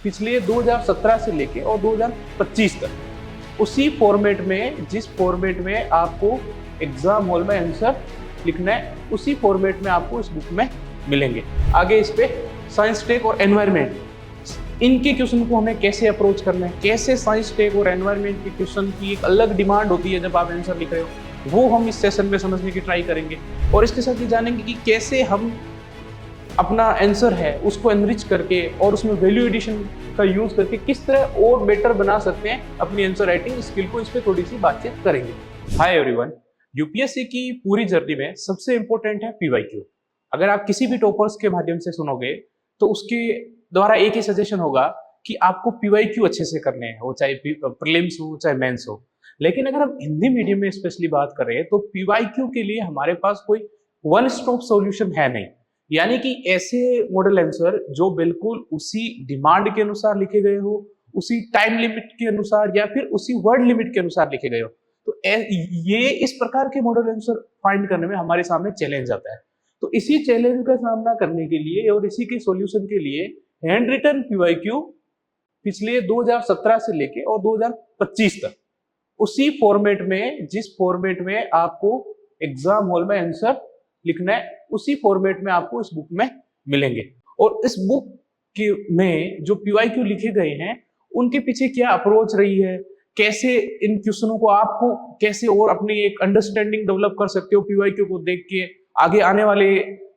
पिछले 2017 से लेके और 2025 तक उसी फॉर्मेट में, जिस फॉर्मेट में आपको एग्जाम हॉल में आंसर लिखना है, उसी फॉर्मेट में आपको इस बुक में मिलेंगे। आगे इस पे साइंस टेक और एनवायरनमेंट, इनके क्वेश्चन को हमें कैसे अप्रोच करना है, कैसे साइंस टेक और एनवायरनमेंट के क्वेश्चन की एक अलग डिमांड होती है जब आप आंसर लिख रहे हो, वो हम इस सेशन में समझने की ट्राई करेंगे। और इसके साथ ये जानेंगे कि कैसे हम अपना आंसर है उसको एनरिच करके और उसमें वैल्यू एडिशन का यूज करके किस तरह और बेटर बना सकते हैं अपनी आंसर राइटिंग स्किल को, इस पे थोड़ी सी बातचीत करेंगे। हाय एवरीवन, यूपीएससी की पूरी जर्नी में सबसे इंपॉर्टेंट है पीवाईक्यू। अगर आप किसी भी टॉपर्स के माध्यम से सुनोगे तो उसके द्वारा एक ही सजेशन होगा कि आपको पीवाईक्यू अच्छे से करने हैं, वो चाहे प्रीलिम्स हो चाहे मेंस हो। लेकिन अगर हम हिंदी मीडियम में स्पेशली बात कर रहे हैं तो पीवाईक्यू के लिए हमारे पास कोई वन स्टॉप सॉल्यूशन है नहीं। यानी कि ऐसे मॉडल आंसर जो बिल्कुल उसी डिमांड के अनुसार लिखे गए हो, उसी टाइम लिमिट के अनुसार या फिर उसी वर्ड लिमिट के अनुसार लिखे गए हो, तो ये इस प्रकार के मॉडल आंसर फाइंड करने में हमारे सामने चैलेंज आता है। तो इसी चैलेंज का सामना करने के लिए और इसी के सॉल्यूशन के लिए हैंड रिटन पीवाईक्यू पिछले 2017 से लेके और 2025 तक उसी फॉर्मेट में, जिस फॉर्मेट में आपको एग्जाम हॉल में आंसर लिखना है, उसी फॉर्मेट में आपको इस बुक में मिलेंगे। और इस बुक के में जो पीवाईक्यू लिखे गए हैं उनके पीछे क्या अप्रोच रही है, कैसे इन क्वेश्चनों को आपको कैसे और अपनी एक अंडरस्टैंडिंग डेवलप कर सकते हो पीवाईक्यू को देख के, आगे आने वाले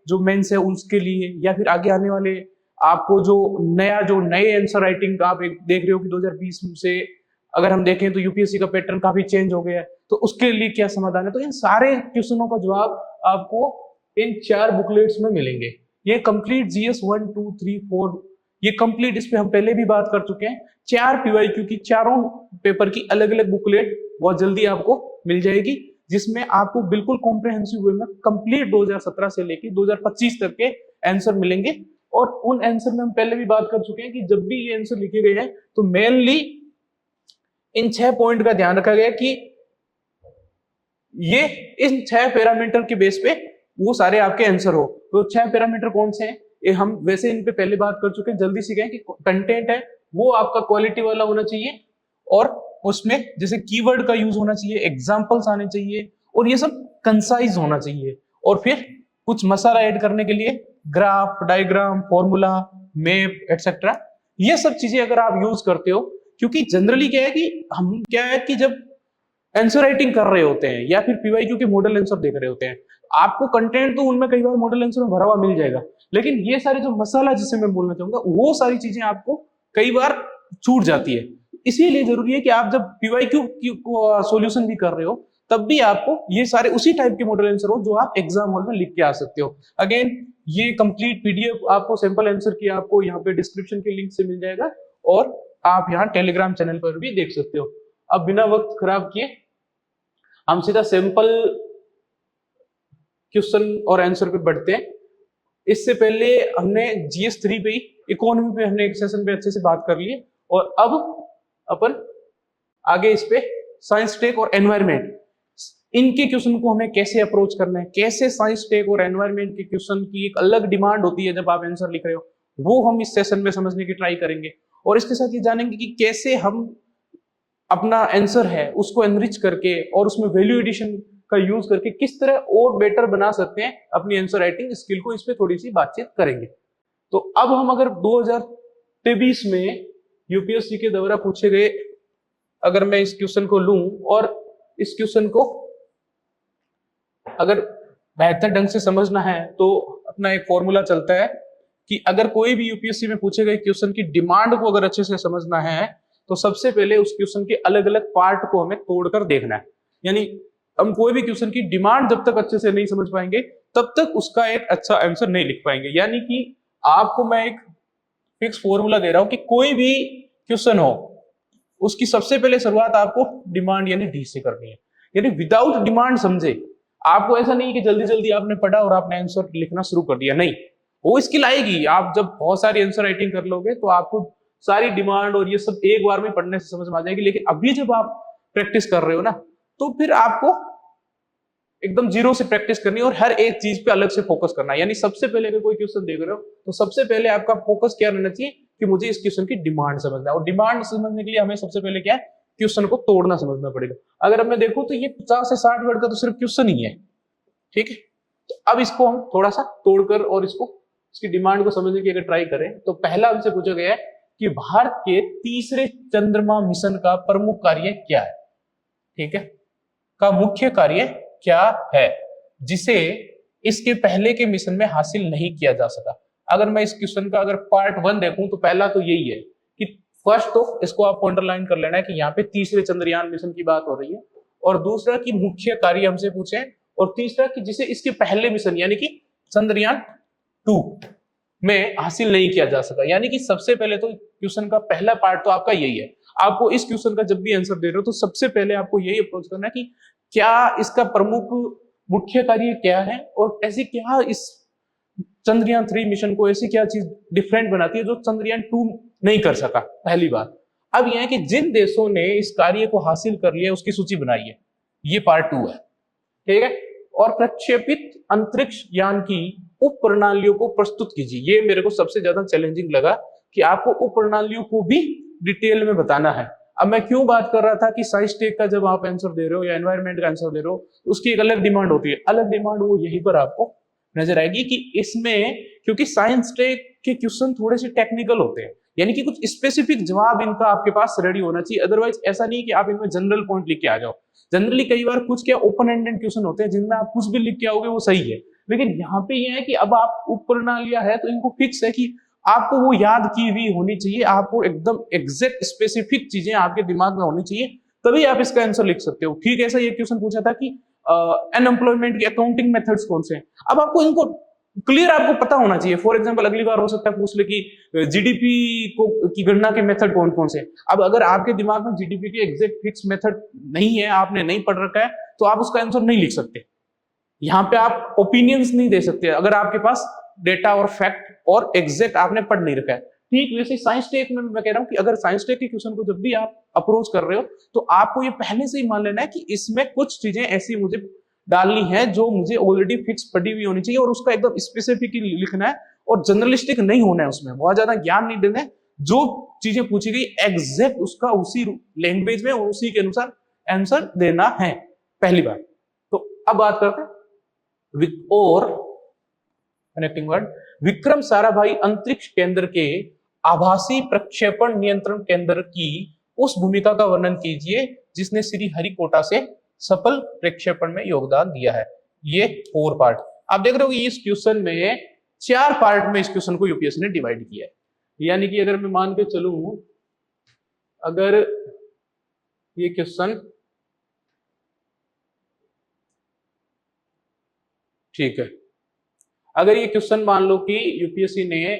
जो मेंस है उसके लिए, या फिर आगे आने वाले आपको जो नए आंसर राइटिंग आप एक देख रहे हो कि 2020 से अगर हम देखें तो यूपीएससी का पैटर्न काफी चेंज हो गया है, तो उसके लिए क्या समाधान है। तो इन सारे क्वेश्चनों का जवाब आपको इन 4 बुकलेट्स में मिलेंगे। ये कंप्लीट जीएस 1 2 3 4, ये कंप्लीट, इस पे हम पहले भी बात कर चुके हैं। 4 पीवाईक्यू की, चारों पेपर की अलग अलग बुकलेट बहुत जल्दी आपको मिल जाएगी, जिसमें आपको बिल्कुल कॉम्प्रिहेंसिव वे में कंप्लीट 2017 से लेकर 2025 तक के आंसर मिलेंगे। और उन आंसर में हम पहले भी बात कर चुके हैं कि जब भी ये आंसर लिखे गए हैं तो मेनली इन 6 पॉइंट का ध्यान रखा गया कि ये इन 6 पैरामीटर के बेस पे वो सारे आपके आंसर हो। तो 6 पैरामीटर कौन से हैं, ये हम वैसे इन पे पहले बात कर चुके हैं, जल्दी से कहें कि कंटेंट है वो आपका क्वालिटी वाला होना चाहिए, और उसमें जैसे कीवर्ड का यूज होना चाहिए, एग्जांपल्स आने चाहिए, और ये सब कंसाइज होना चाहिए। और फिर कुछ मसाला ऐड करने के लिए graph, diagram, formula, map etcetera, ये सब चीजें अगर आप यूज करते हो, क्योंकि जनरली क्या है कि जब आंसर राइटिंग कर रहे होते हैं या फिर पीवाईक्यू के मॉडल आंसर देख रहे होते हैं, आपको कंटेंट तो उनमें कई बार मॉडल आंसर में भरा हुआ मिल जाएगा, लेकिन ये सारे जो मसाला जिसे मैं बोलना चाहूंगा वो सारी चीजें आपको कई बार छूट जाती है। इसीलिए जरूरी है कि आप जब पीवाईक्यू सॉल्यूशन भी कर रहे हो तब भी आपको ये सारे उसी टाइप के मॉडल आंसर हो जो आप एग्जाम हॉल में लिख के आ सकते हो। अगेन ये कंप्लीट पीडीएफ आपको सैंपल आंसर की आपको यहाँ पे डिस्क्रिप्शन के लिंक से मिल जाएगा, और आप यहाँ टेलीग्राम चैनल पर भी देख सकते हो। अब बिना वक्त खराब किए हम सीधा सैंपल क्वेश्चन और आंसर पे बढ़ते हैं। इससे पहले हमने जीएस 3 पे, इकोनॉमी पे हमने एक सेशन पे अच्छे से बात कर ली, और अब अपन आगे इस पे साइंस टेक और एनवायरनमेंट, इनके क्वेश्चन को हमें कैसे अप्रोच करना है, कैसे साइंस टेक और एनवायरनमेंट के क्वेश्चन की एक अलग डिमांड होती है जब आप आंसर लिख रहे हो, वो हम इस सेशन में समझने की ट्राई करेंगे। और इसके साथ ये जानेंगे कि कैसे हम अपना आंसर है उसको एनरिच करके और उसमें वैल्यू एडिशन का यूज करके किस तरह और बेटर बना सकते हैं अपनी आंसर राइटिंग स्किल को, इस पे थोड़ी सी बातचीत करेंगे। तो अब हम अगर 2023 में यूपीएससी के द्वारा पूछे गए, अगर मैं इस क्वेश्चन को लूं और इस क्वेश्चन को अगर बेहतर ढंग से समझना है तो अपना एक फॉर्मूला चलता है कि अगर कोई भी यूपीएससी में पूछे गए क्वेश्चन की डिमांड को अगर अच्छे से समझना है तो सबसे पहले उस क्वेश्चन के अलग अलग पार्ट को हमें तोड़कर देखना है। यानी हम कोई भी क्वेश्चन की डिमांड जब तक अच्छे से नहीं समझ पाएंगे तब तक उसका एक अच्छा आंसर नहीं लिख पाएंगे। यानी कि आपको मैं एक फिक्स फॉर्मूला दे रहा हूं कि कोई भी क्वेश्चन हो उसकी सबसे पहले शुरुआत आपको डिमांड यानी डी से करनी है। यानी विदाउट डिमांड समझे, आपको ऐसा नहीं कि जल्दी जल्दी आपने पढ़ा और आपने आंसर लिखना शुरू कर दिया, नहीं, वो स्किल आएगी। आप जब बहुत सारी आंसर राइटिंग कर लोगे तो आपको सारी डिमांड और ये सब एक बार में पढ़ने से समझ में आ जाएगी। लेकिन अभी जब आप प्रैक्टिस कर रहे हो ना, तो फिर आपको एकदम जीरो से प्रैक्टिस करनी है और हर एक चीज पे अलग से फोकस करना है। यानी सबसे पहले अगर कोई क्वेश्चन देख रहे हो तो सबसे पहले आपका फोकस क्या रहना चाहिए कि मुझे इस क्वेश्चन की डिमांड समझना है, और डिमांड समझने के लिए हमें सबसे पहले क्या है, क्वेश्चन को तोड़ना समझना पड़ेगा। अगर अब मैं देखूं तो ये 50 से 60 वर्ड का तो सिर्फ क्वेश्चन ही है, ठीक है। तो अब इसको हम थोड़ा सा तोड़कर और इसकी डिमांड को समझने की अगर ट्राई करें तो पहला हमसे पूछा गया है कि भारत के तीसरे चंद्रमा मिशन का प्रमुख कार्य क्या है, ठीक है, का मुख्य कार्य क्या है जिसे इसके पहले के मिशन में हासिल नहीं किया जा सका। अगर मैं इस क्वेश्चन का अगर पार्ट 1 देखूं तो पहला तो यही है कि फर्स्ट तो इसको आपको अंडरलाइन कर लेना है कि यहाँ पे तीसरे चंद्रयान मिशन की बात हो रही है, और दूसरा कि मुख्य कार्य हमसे पूछे, और तीसरा कि जिसे इसके पहले मिशन यानी कि चंद्रयान 2 में हासिल नहीं किया जा सका। यानी कि सबसे पहले तो क्वेश्चन का पहला पार्ट तो आपका यही है। आपको इस क्वेश्चन का जब भी आंसर दे रहे हो तो सबसे पहले आपको यही अप्रोच करना है कि क्या इसका प्रमुख मुख्य कार्य क्या है, और ऐसी क्या इस चंद्रयान 3 मिशन को ऐसी क्या चीज डिफरेंट बनाती है जो चंद्रयान 2 नहीं कर सका, पहली बात। अब यह है कि जिन देशों ने इस कार्य को हासिल कर लिया उसकी सूची बनाई है, ये पार्ट 2 है, ठीक है। और प्रक्षेपित अंतरिक्ष यान की उप प्रणालियों को प्रस्तुत कीजिए। ये मेरे को सबसे ज्यादा चैलेंजिंग लगा कि आपको उप प्रणालियों को भी डिटेल में बताना है। अब मैं क्यों बात कर रहा था कि साइंस टेक का जब आप आंसर दे रहे हो या एनवायरमेंट का आंसर दे रहे हो तो उसकी एक अलग डिमांड होती है, अलग डिमांड वो यहीं पर आपको नजर आएगी कि इसमें, क्योंकि साइंस टेक के क्वेश्चन थोड़े से टेक्निकल होते हैं, यानी कि कुछ स्पेसिफिक जवाब इनका आपके पास रेडी होना चाहिए। अदरवाइज ऐसा नहीं कि आप इनमें जनरल पॉइंट लिख के आ जाओ। जनरली कई बार कुछ क्या ओपन एंडेड क्वेश्चन होते हैं जिनमें आप कुछ भी लिख के आओगे वो सही है, लेकिन यहाँ पे ये है कि अब आप उप प्रणालियां है तो इनको फिक्स है कि आपको वो याद की हुई होनी चाहिए, आपको एकदम एग्जैक्ट स्पेसिफिक चीजें आपके दिमाग में होनी चाहिए, तभी आप इसका आंसर लिख सकते हो। ठीक ऐसा ये क्वेश्चन पूछा था कि अनएम्प्लॉयमेंट की अकाउंटिंग मेथड्स कौन से हैं। अब आपको इनको क्लियर आपको पता होना चाहिए। फॉर एग्जांपल अगली बार हो सकता है पूछ ले कि जीडीपी को की गणना के मेथड कौन कौन से। अब अगर आपके दिमाग में जीडीपी के एग्जैक्ट फिक्स मेथड नहीं है, आपने नहीं पढ़ रखा है, तो आप उसका आंसर नहीं लिख सकते। यहाँ पे आप ओपिनियंस नहीं दे सकते अगर आपके पास डेटा और फैक्ट और एग्जैक्ट आपने पढ़ नहीं रखा है। ठीक वैसे साइंस टेक में मैं कह रहा हूं कि अगर साइंस टेक के क्वेश्चन को जब भी आप अप्रोच कर रहे हो तो आपको ये पहले से ही मान लेना है कि इसमें कुछ चीजें ऐसी मुझे डालनी है जो मुझे ऑलरेडी फिक्स पढ़ी हुई होनी चाहिए, और उसका एकदम स्पेसिफिक लिखना है और जर्नलिस्टिक नहीं होना है, उसमें बहुत ज्यादा ज्ञान नहीं देना है। जो चीजें पूछी गई एग्जैक्ट उसका उसी लैंग्वेज में और उसी के अनुसार आंसर देना है, पहली बात। तो अब बात करते हैं और कनेक्टिंग वर्ड विक्रम साराभाई अंतरिक्ष केंद्र के आभासी प्रक्षेपण नियंत्रण केंद्र की उस भूमिका का वर्णन कीजिए जिसने श्री हरिकोटा से सफल प्रक्षेपण में योगदान दिया है। ये 4 पार्ट आप देख रहे हो कि इस क्वेश्चन में 4 पार्ट में इस क्वेश्चन को यूपीएससी ने डिवाइड किया है। यानी कि अगर मैं मान के चलूं, अगर ये क्वेश्चन ठीक है, अगर ये क्वेश्चन मान लो कि यूपीएससी ने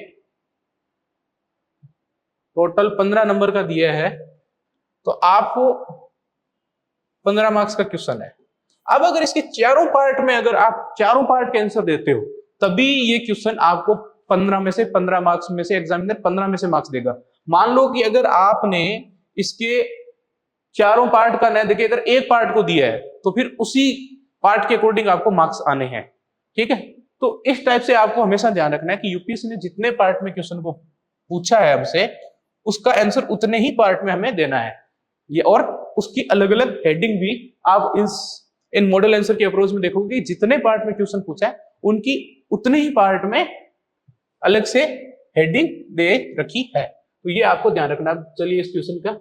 टोटल 15 नंबर का दिया है तो आपको 15 मार्क्स का क्वेश्चन है। अब अगर इसके चारों पार्ट में अगर आप चारों पार्ट के आंसर देते हो तभी ये क्वेश्चन आपको 15 में से 15 मार्क्स में से एग्जामिनर 15 में से मार्क्स देगा। मान लो कि अगर आपने इसके चारों पार्ट का न देखे अगर एक पार्ट को दिया है तो फिर उसी पार्ट के अकॉर्डिंग आपको मार्क्स आने हैं, ठीक है। तो इस टाइप से आपको हमेशा ध्यान रखना है कि यूपीएससी ने जितने पार्ट में क्वेश्चन को पूछा है हमसे उसका आंसर उतने ही पार्ट में हमें देना है। ये और उसकी अलग अलग हेडिंग भी आप इन मॉडल आंसर के अप्रोच में देखोगे जितने पार्ट में क्वेश्चन पूछा है उनकी उतने ही पार्ट में अलग से हेडिंग दे रखी है। तो ये आपको ध्यान रखना। चलिए इस क्वेश्चन का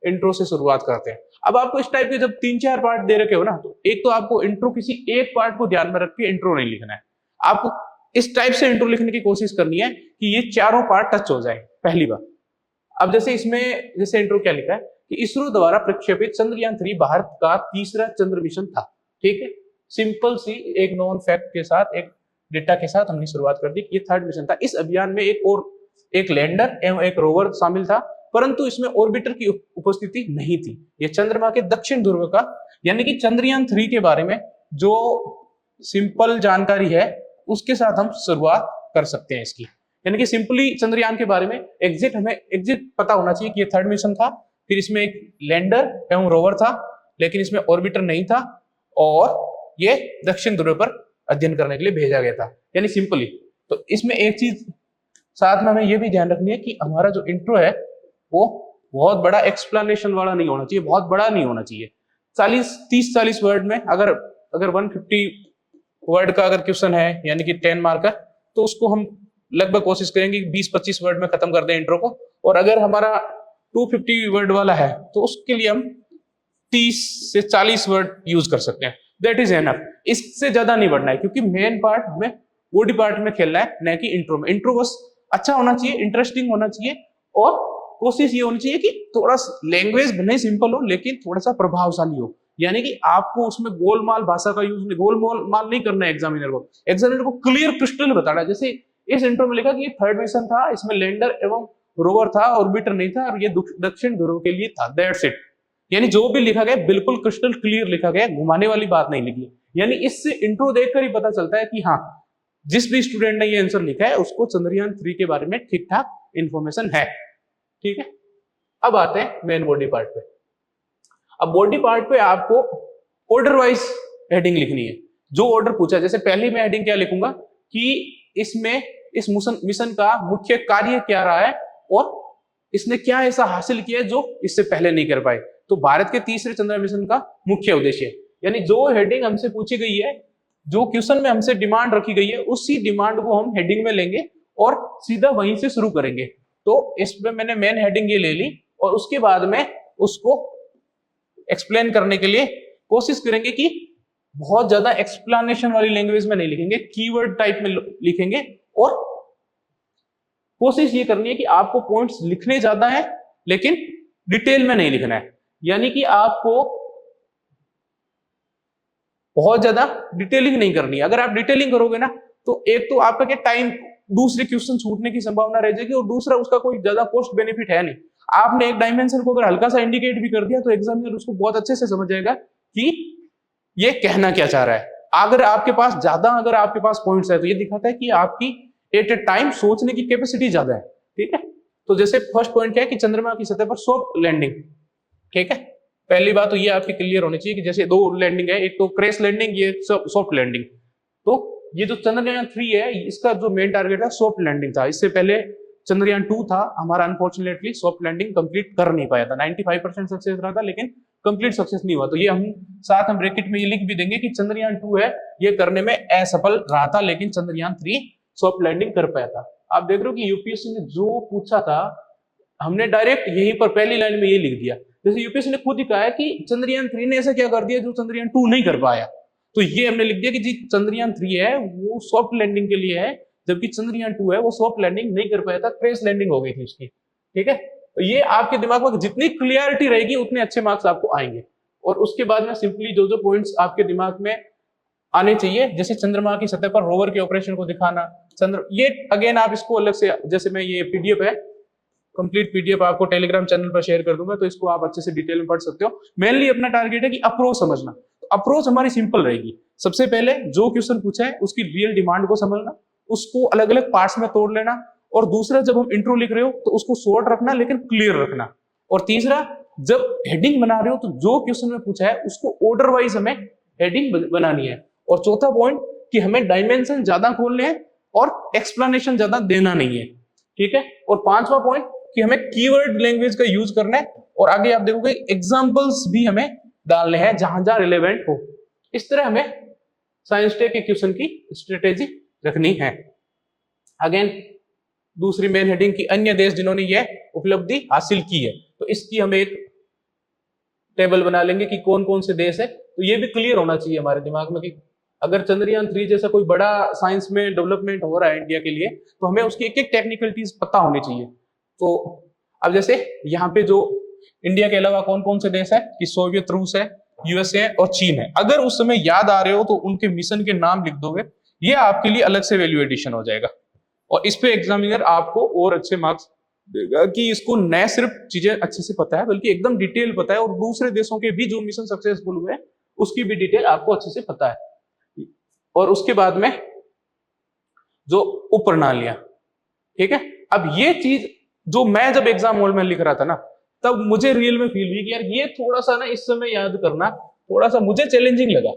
इंट्रो से शुरुआत करते हैं। अब आपको इस टाइप के जब 3-4 पार्ट दे रखे हो ना, तो एक तो आपको इंट्रो किसी एक पार्ट को ध्यान में रख के इंट्रो नहीं लिखना है, आपको इस टाइप से इंट्रो लिखने की कोशिश करनी है कि ये चारों पार्ट टच हो जाए, पहली बात। अब जैसे इसमें जैसे इंट्रो क्या लिखा है कि इसरो द्वारा प्रक्षेपित चंद्रयान 3 भारत का तीसरा चंद्र मिशन था, ठीक है। सिंपल सी एक नॉन फैक्ट के साथ एक डेटा के साथ हमने शुरुआत कर दी। ये 3rd मिशन था। इस अभियान में एक लैंडर एवं एक रोवर शामिल था, परंतु इसमें ऑर्बिटर की उपस्थिति नहीं थी। ये चंद्रमा के दक्षिण ध्रुव का यानी कि चंद्रयान 3 के बारे में जो सिंपल जानकारी है उसके साथ हम शुरुआत कर सकते हैं इसकी। यानी कि सिंपली चंद्रयान के बारे में हमें एग्जैक्ट पता होना चाहिए कि ये 3rd मिशन था, फिर इसमें एक लैंडर एवं रोवर था लेकिन इसमें ऑर्बिटर नहीं था, और ये दक्षिण ध्रुव पर अध्ययन करने के लिए भेजा गया था। यानी सिंपली तो इसमें एक चीज साथ में हमें ये भी ध्यान रखनी है कि हमारा जो इंट्रो है वो बहुत बड़ा एक्सप्लेनेशन वाला नहीं होना चाहिए, बहुत बड़ा नहीं होना चाहिए। 30-40 वर्ड में अगर 150 वर्ड का अगर क्वेश्चन है यानी कि 10 मार्क का, तो उसको हम लगभग कोशिश करेंगे कि 20-25 वर्ड में खत्म कर दें इंट्रो को। और अगर हमारा 250 वर्ड वाला है तो उसके लिए हम 30 से 40 वर्ड यूज कर सकते हैं, दैट इज एनफ। इससे ज्यादा नहीं बढ़ना है, क्योंकि मेन पार्ट हमें बॉडी पार्ट में खेलना है, न कि इंट्रो में। इंट्रो बस अच्छा होना चाहिए, इंटरेस्टिंग होना चाहिए, और कोशिश ये होनी चाहिए कि थोड़ा लैंग्वेज भले सिंपल हो लेकिन थोड़ा सा प्रभावशाली हो। यानी कि आपको उसमें गोलमाल भाषा का यूज नहीं, गोलमाल नहीं करना है एग्जामिनर को। एग्जामिनर को क्लियर क्रिस्टल बताना है। जैसे इस इंट्रो में लिखा कि ये 3rd मिशन था, इसमें लैंडर एवं रोवर था, ऑर्बिटर नहीं था, और ये दक्षिण ध्रुव के लिए था, दैट्स इट। यानी जो भी लिखा गया बिल्कुल क्रिस्टल क्लियर लिखा गया, घुमाने वाली बात नहीं लिखी। यानी इससे इंट्रो देखकर ही पता चलता है कि हाँ, जिस भी स्टूडेंट ने ये आंसर लिखा है उसको चंद्रयान 3 के बारे में ठीक ठाक इंफॉर्मेशन है। ठीक है, अब आते हैं मेन बॉडी पार्ट पे। अब बॉडी पार्ट पे आपको ऑर्डर वाइज हेडिंग लिखनी है। जो ऑर्डर पूछा, जैसे पहली मैं हेडिंग क्या लिखूंगा कि इसमें इस मिशन का मुख्य कार्य क्या रहा है और इसने क्या ऐसा हासिल किया जो इससे पहले नहीं कर पाए। तो भारत के तीसरे चंद्रयान मिशन का मुख्य उद्देश्य, यानी जो हेडिंग हमसे पूछी गई है, जो क्वेश्चन में हमसे डिमांड रखी गई है, उसी डिमांड को हम हेडिंग में लेंगे और सीधा वहीं से शुरू करेंगे। तो इसमें मैंने मेन हेडिंग ये ले ली, और उसके बाद में उसको एक्सप्लेन करने के लिए कोशिश करेंगे कि बहुत ज्यादा एक्सप्लेनेशन वाली लैंग्वेज में नहीं लिखेंगे, कीवर्ड टाइप में लिखेंगे। और कोशिश ये करनी है कि आपको पॉइंट्स लिखने ज्यादा है लेकिन डिटेल में नहीं लिखना है। यानी कि आपको बहुत ज्यादा डिटेलिंग नहीं करनी है। अगर आप डिटेलिंग करोगे ना, तो एक तो आपका क्या टाइम, दूसरे क्वेश्चन छूटने की संभावना रह जाएगी, और दूसरा उसका कोई ज्यादा कॉस्ट बेनिफिट है नहीं। आपने एक डायमेंशन को अगर हल्का सा इंडिकेट भी कर दिया तो एग्जामिनर उसको बहुत अच्छे से समझ जाएगा कि ये कहना क्या चाह रहा है। अगर आपके पास पॉइंट्स है तो ये दिखाता है कि आपकी एट ए टाइम सोचने की कैपेसिटी ज्यादा है। ठीक है, तो जैसे फर्स्ट पॉइंट क्या है कि चंद्रमा की सतह पर सॉफ्ट लैंडिंग। ठीक है, पहली बात तो ये आपकी क्लियर होनी चाहिए कि जैसे 2 लैंडिंग है, एक तो क्रैश लैंडिंग, ये सॉफ्ट लैंडिंग। तो ये जो चंद्रयान 3 है, इसका जो मेन टारगेट था सॉफ्ट लैंडिंग था। इससे पहले चंद्रयान 2 था हमारा, अनफॉर्चुनेटली सॉफ्ट लैंडिंग कंप्लीट कर नहीं पाया था। 95% सक्सेस रहा था लेकिन कंप्लीट सक्सेस नहीं हुआ। तो ये हम साथ में ब्रैकेट में ये लिख भी देंगे कि चंद्रयान 2 है, ये करने में असफल रहा था, लेकिन चंद्रयान 3 सॉफ्ट लैंडिंग कर पाया था। आप देख रहे हो कि यूपीएससी ने जो पूछा था, हमने डायरेक्ट यहीं पर पहली लाइन में ये लिख दिया। जैसे यूपीएससी ने खुद ही कहा है कि चंद्रयान 3 ने ऐसा क्या कर दिया जो चंद्रयान 2 नहीं कर पाया, तो ये हमने लिख दिया कि जी चंद्रयान 3 है वो सॉफ्ट लैंडिंग के लिए है, जबकि चंद्रयान 2 है वो सॉफ्ट लैंडिंग नहीं कर पाया था, क्रैश लैंडिंग हो गई थी उसकी। ठीक है, तो ये आपके दिमाग में जितनी क्लियरिटी रहेगी उतने अच्छे मार्क्स आपको आएंगे। और उसके बाद में सिंपली जो जो पॉइंट्स आपके दिमाग में आने चाहिए, जैसे चंद्रमा की सतह पर रोवर के ऑपरेशन को दिखाना, ये अगेन आप इसको अलग से, जैसे मैं ये पीडीएफ है, कंप्लीट पीडीएफ आपको टेलीग्राम चैनल पर शेयर कर दूंगा, तो इसको आप अच्छे से डिटेल में पढ़ सकते हो। मेनली अपना टारगेट है कि अप्रोच समझना। तो अप्रोच हमारी सिंपल रहेगी। सबसे पहले जो क्वेश्चन पूछा है उसकी रियल डिमांड को समझना, उसको अलग अलग पार्ट्स में तोड़ लेना, और दूसरा जब हम इंट्रो लिख रहे हो तो उसको शॉर्ट रखना लेकिन क्लियर रखना, और तीसरा जब हेडिंग बना रहे हो तो जो क्वेश्चन में पूछा है उसको ऑर्डर वाइज हमें हेडिंग बनानी है, और चौथा पॉइंट कि हमें डायमेंशन ज्यादा खोलने हैं और एक्सप्लेनेशन ज्यादा देना नहीं है। ठीक है, और पांचवा पॉइंट कि हमें कीवर्ड लैंग्वेज का यूज करना है, और आगे आप देखोगे एग्जांपल्स भी हमें डालने हैं जहां जहां रिलेवेंट हो। इस तरह हमें साइंस टेक के क्वेश्चन की स्ट्रेटेजी रखनी है। अगेन दूसरी मेन हेडिंग की अन्य देश जिन्होंने यह उपलब्धि हासिल की है, तो इसकी हम एक टेबल बना लेंगे कि कौन कौन से देश है। तो ये भी क्लियर होना चाहिए हमारे दिमाग में कि अगर चंद्रयान 3 जैसा कोई बड़ा साइंस में डेवलपमेंट हो रहा है इंडिया के लिए, तो हमें उसकी एक एक टेक्निकलिटीज पता होनी चाहिए। तो अब जैसे यहाँ पे जो इंडिया के अलावा कौन कौन से देश है कि सोवियत रूस है, यूएसए है और चीन है। अगर उस समय याद आ रहे हो तो उनके मिशन के नाम लिख दोगे, ये आपके लिए अलग से वैल्यू एडिशन हो जाएगा, और इस पे एग्जामिनर आपको और अच्छे मार्क्स देगा कि इसको न सिर्फ चीजें अच्छे से पता है बल्कि एकदम डिटेल पता है, और दूसरे देशों के भी जो मिशन सक्सेसफुल हुए उसकी भी डिटेल आपको अच्छे से पता है। और उसके बाद में जो उप प्रणालियां, ठीक है, अब ये चीज जो मैं जब एग्जाम हॉल में लिख रहा था ना, तब मुझे रियल में फील हुई कि यार ये थोड़ा सा ना इस समय याद करना थोड़ा सा मुझे चैलेंजिंग लगा।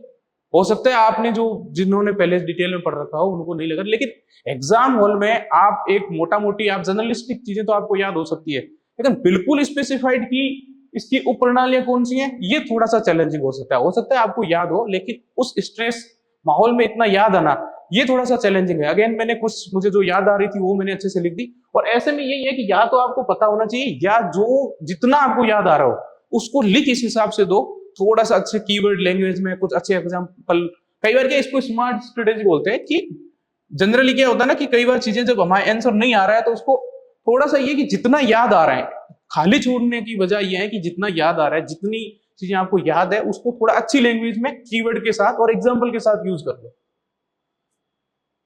हो सकता है आपने जो जिन्होंने पहले डिटेल में पढ़ रखा हो उनको नहीं लगा, लेकिन एग्जाम हॉल में आप एक मोटा मोटी आप जर्नलिस्टिक चीजें तो आपको याद हो सकती है, लेकिन बिल्कुल स्पेसिफाइड की इसकी उप प्रणालियां कौन सी हैं ये थोड़ा सा चैलेंजिंग हो सकता है आपको याद हो, लेकिन उस स्ट्रेस माहौल में इतना याद आना ये थोड़ा सा चैलेंजिंग है। अगेन मैंने कुछ मुझे जो याद आ रही थी वो मैंने अच्छे से लिख दी, और ऐसे में यही है कि या तो आपको पता होना चाहिए या जो जितना आपको याद आ रहा हो उसको लिख इस हिसाब से दो, थोड़ा सा अच्छे कीवर्ड लैंग्वेज में कुछ अच्छे एग्जाम्पल। कई बार क्या इसको स्मार्ट स्ट्रेटेजी बोलते हैं कि जनरली क्या होता है ना कि कई बार चीजें जब हमारे आंसर नहीं आ रहा है तो उसको थोड़ा सा ये कि जितना याद आ रहा है, खाली छोड़ने की वजह यह है कि जितना याद आ रहा है, जितनी चीजें आपको याद है उसको थोड़ा अच्छी लैंग्वेज में कीवर्ड के साथ और एग्जाम्पल के साथ यूज कर लो।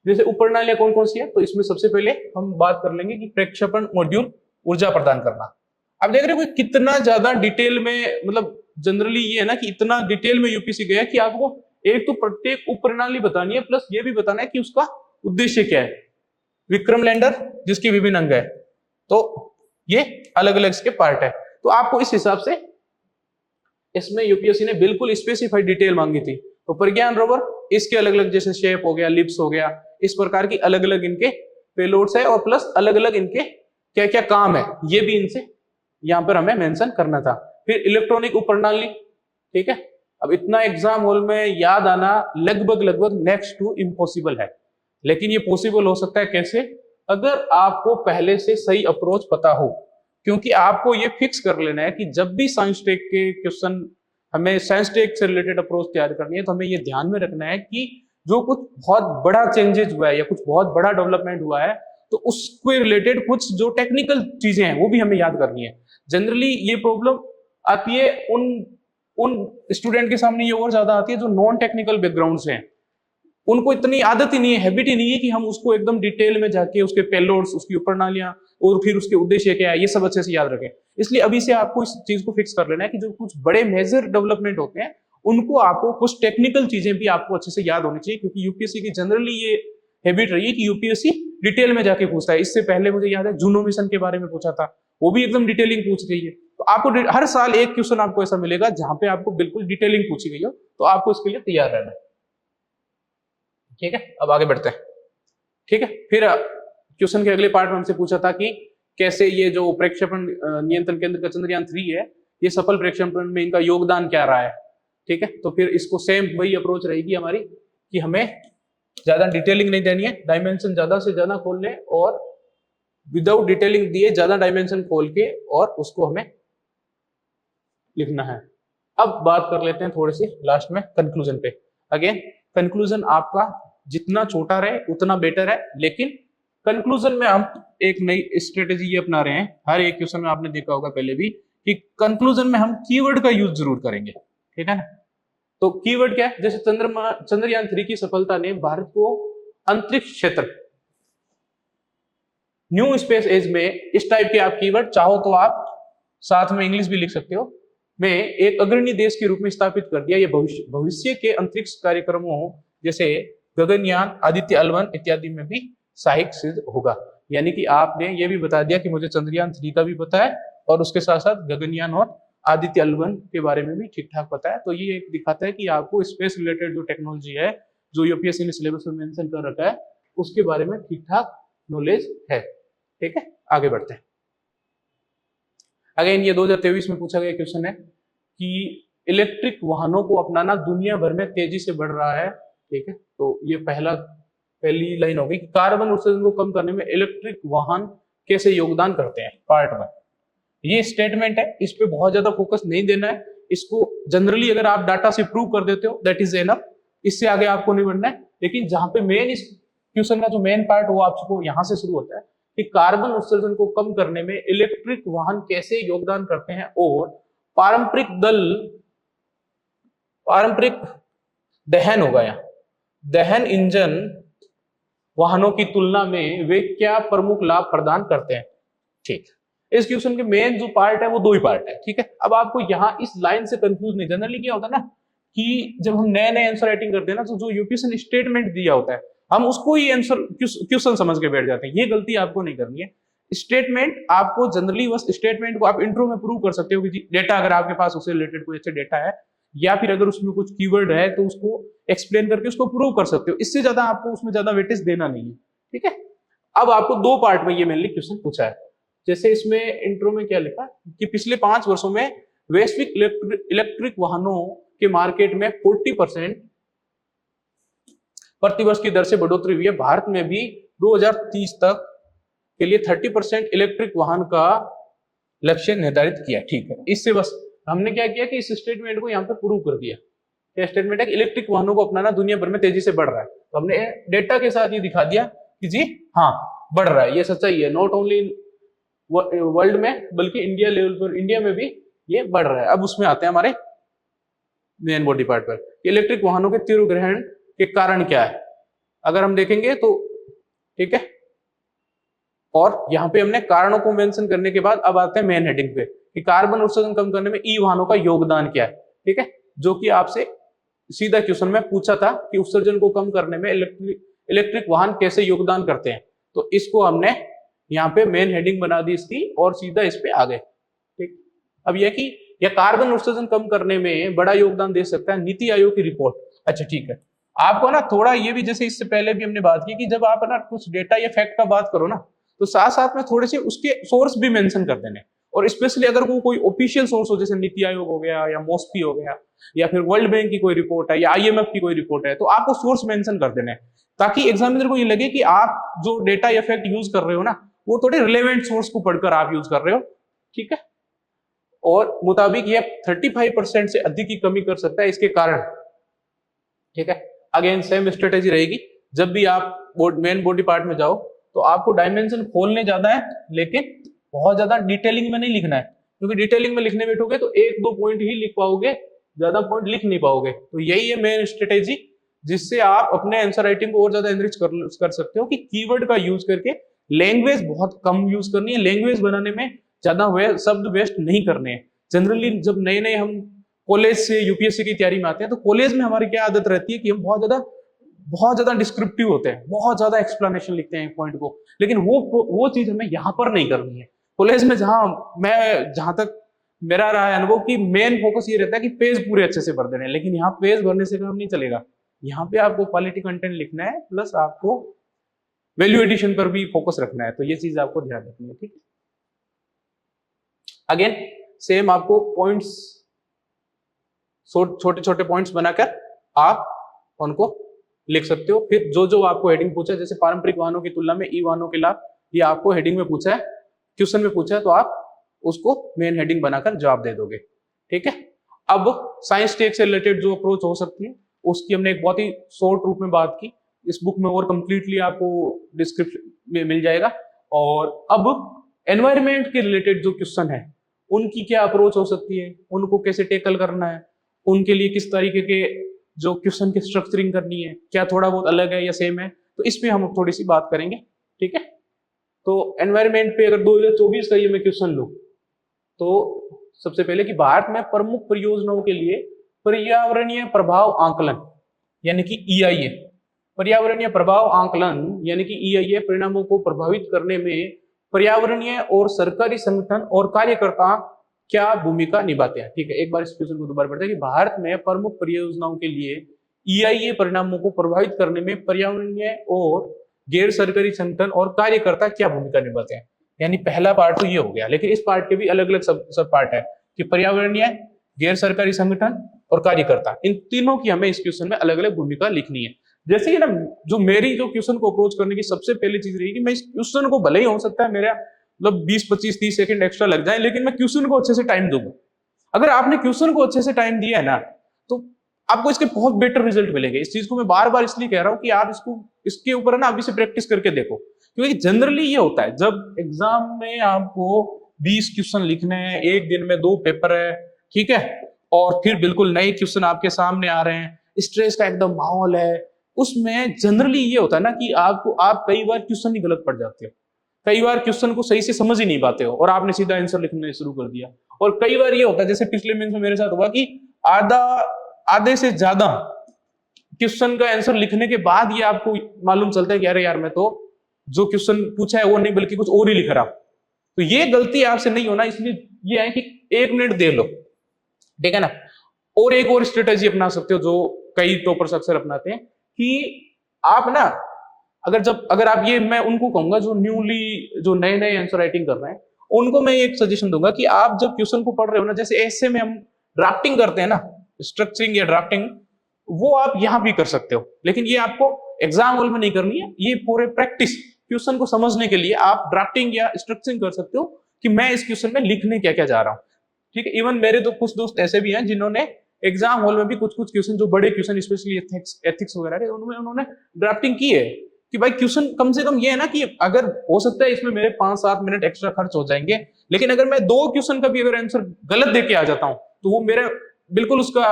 जैसे उप प्रणालियां कौन कौन सी है, तो इसमें सबसे पहले हम बात कर लेंगे कि प्रक्षेपण मॉड्यूल ऊर्जा प्रदान करना। अब देख रहे हो कितना ज्यादा डिटेल में, मतलब जनरली ये है ना कि इतना डिटेल में यूपीएससी गया कि आपको एक तो प्रत्येक उप प्रणाली बतानी है, प्लस ये भी बताना है कि उसका उद्देश्य क्या है। विक्रम लैंडर जिसके विभिन्न अंग है, तो ये अलग अलग इसके पार्ट है, तो आपको इस हिसाब से इसमें यूपीएससी ने बिल्कुल स्पेसिफाइड डिटेल मांगी थी। तो प्रज्ञान रोवर इसके अलग अलग जैसे शेप हो गया, लिप्स हो गया, इस प्रकार की अलग अलग इनके पेलोड्स है, और प्लस अलग अलग इनके क्या क्या काम है ये भी इनसे यहां पर हमें मेंशन करना था। फिर इलेक्ट्रॉनिक उप प्रणाली, ठीक है। अब इतना एग्जाम हॉल में याद आना लगभग नेक्स्ट टू इम्पॉसिबल है, लेकिन ये पॉसिबल हो सकता है कैसे, अगर आपको पहले से सही अप्रोच पता हो। क्योंकि आपको ये फिक्स कर लेना है कि जब भी साइंस टेक के क्वेश्चन, हमें साइंस टेक से रिलेटेड अप्रोच तैयार करनी है, तो हमें ये ध्यान में रखना है कि जो कुछ बहुत बड़ा चेंजेस हुआ है या कुछ बहुत बड़ा डेवलपमेंट हुआ है, तो उसके रिलेटेड कुछ जो टेक्निकल चीजें हैं वो भी हमें याद करनी है। जनरली ये प्रॉब्लम आती है उन स्टूडेंट के सामने, ये और ज्यादा आती है जो नॉन टेक्निकल बैकग्राउंड से हैं। उनको इतनी आदत ही नहीं है, हैबिट ही नहीं है कि हम उसको एकदम डिटेल में जाके उसके पेलोड्स, उसकी प्रणालियां और फिर उसके उद्देश्य क्या है ये सब अच्छे से याद रखें। इसलिए अभी से आपको इस चीज को फिक्स कर लेना है कि जो कुछ बड़े मेजर डेवलपमेंट होते हैं उनको आपको कुछ टेक्निकल चीजें भी आपको अच्छे से याद होनी चाहिए, क्योंकि यूपीएससी की जनरली ये हैबिट रही है कि यूपीएससी डिटेल में जाके पूछता है। इससे पहले मुझे याद है जूनो मिशन के बारे में पूछा था, वो भी एकदम डिटेलिंग पूछ रही है। तो आपको हर साल एक क्वेश्चन आपको ऐसा मिलेगा जहां पे आपको बिल्कुल डिटेलिंग पूछी गई हो, तो आपको इसके लिए तैयार रहना है। ठीक है, अब आगे बढ़ते हैं। ठीक है, फिर क्वेश्चन के अगले पार्ट में हमसे पूछा था कि कैसे ये जो प्रक्षेपण नियंत्रण केंद्र का चंद्रयान-3 है, ये सफल प्रक्षेपण में इनका योगदान क्या रहा है। ठीक है, तो फिर इसको सेम वही अप्रोच रहेगी हमारी कि हमें ज्यादा डिटेलिंग नहीं देनी है, डायमेंशन ज्यादा से ज्यादा खोलने और विदाउट डिटेलिंग दिए ज्यादा डायमेंशन खोल के और उसको हमें लिखना है। अब बात कर लेते हैं थोड़ी सी लास्ट में कंक्लूजन पे। अगेन कंक्लूजन आपका जितना छोटा रहे उतना बेटर है, लेकिन कंक्लूजन में हम एक नई स्ट्रेटेजी ये अपना रहे हैं। हर एक क्वेश्चन में आपने देखा होगा पहले भी कि कंक्लूजन में हम कीवर्ड का यूज जरूर करेंगे। ठीक है ना, तो कीवर्ड क्या है, जैसे चंद्रयान-3 की सफलता ने भारत को अंतरिक्ष क्षेत्र, न्यू स्पेस एज में इस टाइप के आप कीवर्ड चाहो तो आप साथ में इंग्लिश भी लिख सकते हो, में एक अग्रणी देश के रूप में स्थापित कर दिया। ये भविष्य के अंतरिक्ष कार्यक्रमों जैसे गगनयान, आदित्य L1 इत्यादि में भी सहायक सिद्ध होगा। यानी कि आपने ये भी बता दिया कि मुझे चंद्रयान-3 का भी पता है और उसके साथ साथ गगनयान और आदित्य L1 के बारे में भी ठीक ठाक पता है। तो ये एक दिखाता है कि आपको स्पेस रिलेटेड जो टेक्नोलॉजी है, जो यूपीएससी ने सिलेबस में मेंशन कर रखा है, उसके बारे में ठीक ठाक नॉलेज है। ठीक है, आगे बढ़ते हैं। अगेन ये 2023 में पूछा गया क्वेश्चन है कि इलेक्ट्रिक वाहनों को अपनाना दुनिया भर में तेजी से बढ़ रहा है। ठीक है, तो ये पहली लाइन होगी कि कार्बन उत्सर्जन को कम करने में इलेक्ट्रिक वाहन कैसे योगदान करते हैं, पार्ट 1। ये स्टेटमेंट है, इस पे बहुत ज्यादा फोकस नहीं देना है। इसको जनरली अगर आप डाटा से प्रूव कर देते हो दैट इज एनफ, इससे आगे आपको नहीं बढ़ना है। लेकिन जहां पे मेन इस क्वेश्चन का जो मेन पार्ट वो आपको यहां से शुरू होता है कि कार्बन उत्सर्जन को कम करने में इलेक्ट्रिक वाहन कैसे योगदान करते हैं, और पारंपरिक दहन होगा या दहन इंजन वाहनों की तुलना में वे क्या प्रमुख लाभ प्रदान करते हैं। ठीक, इस क्वेश्चन के मेन जो पार्ट है वो 2 ही पार्ट है। ठीक है, अब आपको यहाँ इस लाइन से कंफ्यूज नहीं। जनरली क्या होता है ना कि जब हम नए आंसर राइटिंग करते हैं ना, तो जो यूपीएससी ने स्टेटमेंट दिया होता है हम उसको ही आंसर क्वेश्चन समझ के बैठ जाते हैं। ये गलती आपको नहीं करनी है। स्टेटमेंट आपको जनरली बस स्टेटमेंट को आप इंट्रो में प्रूव कर सकते हो कि डेटा अगर आपके पास उससे रिलेटेड कोई अच्छा डेटा है या फिर अगर उसमें कुछ कीवर्ड है तो उसको एक्सप्लेन करके उसको प्रूव कर सकते हो। इससे ज्यादा आपको उसमें ज्यादा वेटेज देना नहीं है, ठीक है। अब आपको दो पार्ट में ये मेनली क्वेश्चन पूछा है। जैसे इसमें इंट्रो में क्या लिखा कि पिछले 5 वर्षों में वैश्विक इलेक्ट्रिक वाहनों के मार्केट में 40% प्रतिवर्ष की दर से बढ़ोतरी हुई है। भारत में भी 2030 तक के लिए 30% इलेक्ट्रिक वाहन का लक्ष्य निर्धारित किया। ठीक है, इससे बस हमने क्या किया कि इस स्टेटमेंट को यहाँ पे प्रूव कर दिया। क्या स्टेटमेंट है कि इलेक्ट्रिक वाहनों को अपनाना दुनिया भर में तेजी से बढ़ रहा है। तो हमने डेटा के साथ ये दिखा दिया कि जी हाँ बढ़ रहा है, ये सच्चाई है। नॉट ओनली वर्ल्ड में बल्कि इंडिया लेवल पर, इंडिया में भी ये बढ़ रहा है। अब उसमें आते हैं हमारे मेन बॉडी पार्ट पर, इलेक्ट्रिक वाहनों के तीव्र ग्रहण के कारण क्या है। अगर हम देखेंगे तो ठीक है, और यहाँ पे हमने कारणों को मेंशन करने के बाद अब आते हैं मेन हेडिंग पे कि कार्बन उत्सर्जन कम करने में ई वाहनों का योगदान क्या है। ठीक है, जो कि आपसे सीधा क्वेश्चन में पूछा था कि उत्सर्जन को कम करने में इलेक्ट्रिक वाहन कैसे योगदान करते हैं। तो इसको हमने यहाँ पे मेन हेडिंग बना दी इसकी और सीधा इस पे आ गए। ठीक, अब यह कि यह कार्बन उत्सर्जन कम करने में बड़ा योगदान दे सकता है नीति आयोग की रिपोर्ट। अच्छा ठीक है, आपको ना थोड़ा ये भी, जैसे इससे पहले भी हमने बात की कि जब आप ना कुछ डेटा या फैक्ट का बात करो ना तो साथ साथ में थोड़े से उसके सोर्स भी मेंशन कर देने, और स्पेशली अगर वो कोई ऑफिशियल सोर्स हो जैसे नीति आयोग हो गया या मॉस्पी हो गया या फिर वर्ल्ड बैंक की कोई रिपोर्ट है या आईएमएफ की कोई रिपोर्ट है, तो आपको सोर्स मेंशन कर देने ताकि एग्जामिनर को ये लगे कि आप जो डेटा या फैक्ट यूज कर रहे हो ना वो थोड़े रिलेवेंट सोर्स को पढ़कर आप यूज कर रहे हो। ठीक है, और मुताबिक ये 35% से अधिक की कमी कर सकता है इसके कारण। ठीक है, अगेन सेम स्ट्रेटेजी रहेगी, जब भी आप मेन बॉडी पार्ट में जाओ तो आपको डायमेंशन खोलने ज्यादा है लेकिन बहुत ज्यादा डिटेलिंग में नहीं लिखना है, क्योंकि डिटेलिंग में लिखने बैठोगे तो 1-2 पॉइंट ही लिख पाओगे, ज्यादा पॉइंट लिख नहीं पाओगे। तो यही है मेन स्ट्रेटेजी जिससे आप अपने आंसर राइटिंग को और ज्यादा एनरिच कर सकते हो कि कीवर्ड का यूज करके लैंग्वेज बहुत कम यूज करनी है, लैंग्वेज बनाने में ज्यादा शब्द वेस्ट नहीं करने हैं। जनरली जब नए नए हम कॉलेज से यूपीएससी की तैयारी में आते हैं तो कॉलेज में हमारी क्या आदत रहती है कि हम बहुत ज्यादा डिस्क्रिप्टिव होते हैं, बहुत ज्यादा एक्सप्लेनेशन लिखते हैं पॉइंट को, लेकिन वो चीज हमें यहाँ पर नहीं करनी है। कॉलेज में जहां तक मेरा रहा है अनुभव कि मेन फोकस ये रहता है कि पेज पूरे अच्छे से भर देने, लेकिन यहाँ पेज भरने से काम नहीं चलेगा। यहाँ पे आपको क्वालिटी कंटेंट लिखना है प्लस आपको वैल्यू एडिशन पर भी फोकस रखना है, तो ये चीज आपको ध्यान रखनी है। ठीक है, अगेन सेम आपको पॉइंट्स, छोटे छोटे पॉइंट्स बनाकर आप उनको लिख सकते हो। फिर जो जो आपको हेडिंग पूछा है, जैसे पारंपरिक वाहनों की तुलना में ई वाहनों के लाभ, ये आपको हेडिंग में पूछा है, क्वेश्चन में पूछा है, तो आप उसको मेन हेडिंग बनाकर जवाब दे दोगे। ठीक है, अब साइंस टेक से रिलेटेड जो अप्रोच हो सकती है उसकी हमने एक बहुत ही शॉर्ट रूप में बात की, इस बुक में और कंप्लीटली आपको डिस्क्रिप्शन में मिल जाएगा। और अब एनवायरमेंट के रिलेटेड जो क्वेश्चन है उनकी क्या अप्रोच हो सकती है, उनको कैसे टेकल करना है, उनके लिए किस तरीके के जो क्वेश्चन की स्ट्रक्चरिंग करनी है, क्या थोड़ा बहुत अलग है या सेम है, तो इस पे हम थोड़ी सी बात करेंगे। ठीक है, तो एनवायरमेंट पे अगर 2024 का ये मैं क्वेश्चन लूं तो सबसे पहले कि भारत में प्रमुख परियोजनाओं के लिए पर्यावरणीय प्रभाव आंकलन यानी कि EIA, पर्यावरणीय प्रभाव आंकलन यानी कि EIA परिणामों को प्रभावित करने में पर्यावरणीय और सरकारी संगठन और कार्यकर्ता क्या भूमिका निभाते हैं। ठीक है, एक बार इस क्वेश्चन को दोबारा पढ़ते हैं कि भारत में प्रमुख परियोजनाओं के लिए EIA परिणामों को प्रभावित करने में पर्यावरणीय और गैर सरकारी संगठन और कार्यकर्ता क्या भूमिका निभाते हैं। यानी पहला पार्ट तो ये हो गया, लेकिन इस पार्ट के भी अलग अलग सब पार्ट है कि पर्यावरणीय, गैर सरकारी संगठन और कार्यकर्ता, इन तीनों की हमें इस क्वेश्चन में अलग अलग भूमिका लिखनी है। जैसे ही ना जो मेरी जो क्वेश्चन को अप्रोच करने की सबसे पहली चीज रहेगी, मैं इस क्वेश्चन को भले ही हो सकता है मेरा मतलब 20-25-30 सेकंड एक्स्ट्रा लग जाए, लेकिन मैं क्वेश्चन को अच्छे से टाइम दूंगा। अगर आपने क्वेश्चन को अच्छे से टाइम दिया है ना तो आपको इसके बहुत बेटर रिजल्ट मिलेंगे। इस चीज को मैं बार बार इसलिए कह रहा हूं कि आप इसके ऊपर ना अभी से प्रैक्टिस करके देखो, क्योंकि जनरली ये होता है जब एग्जाम में आपको 20 क्वेश्चन लिखने हैं, एक दिन में 2 पेपर है, ठीक है, और फिर बिल्कुल नए क्वेश्चन आपके सामने आ रहे हैं, स्ट्रेस का एकदम माहौल है, उसमें जनरली ये होता है ना कि आप कई बार क्वेश्चन ही गलत पढ़ जाते हो, कई बार क्वेश्चन को सही से समझ ही नहीं पाते हो और आपने सीधा आंसर लिखना शुरू कर दिया। और कई बार ये होता है जैसे पिछले मेंस में मेरे साथ हुआ कि आधे से ज्यादा क्वेश्चन का आंसर लिखने के बाद ये आपको मालूम चलता है कि अरे यार मैं तो जो क्वेश्चन पूछा है वो नहीं बल्कि कुछ और ही लिख रहा हूं। तो ये गलती आपसे नहीं होना, इसलिए ये है कि 1 मिनट दे लो, ठीक है ना। और एक और स्ट्रेटेजी अपना सकते हो जो कई टॉपर्स अक्सर अपनाते हैं कि आप ना अगर आप ये, मैं उनको कहूंगा जो नए नए आंसर राइटिंग कर रहे हैं, उनको मैं एक सजेशन दूंगा कि आप जब क्वेश्चन को पढ़ रहे हो ना, जैसे ऐसे में हम ड्राफ्टिंग करते हैं ना, स्ट्रक्चरिंग या ड्राफ्टिंग, वो आप यहां भी कर सकते हो, लेकिन ये आपको एग्जाम हॉल में नहीं करनी है। ये पूरे प्रैक्टिस क्वेश्चन को समझने के लिए आप ड्राफ्टिंग या स्ट्रक्चरिंग कर सकते हो कि मैं इस क्वेश्चन में लिखने क्या क्या जा रहा हूं। ठीक है, इवन मेरे तो कुछ दोस्त ऐसे भी हैं जिन्होंने एग्जाम हॉल में भी कुछ कुछ क्वेश्चन, जो बड़े क्वेश्चन स्पेशली एथिक्स वगैरह के, उनमें उन्होंने ड्राफ्टिंग की है कि भाई क्वेश्चन कम से कम ये है ना कि अगर हो सकता है इसमें मेरे 5-7 मिनट एक्स्ट्रा खर्च हो जाएंगे, लेकिन अगर मैं 2 क्वेश्चन का भी अगर आंसर गलत देके आ जाता हूं तो वो मेरा बिल्कुल उसका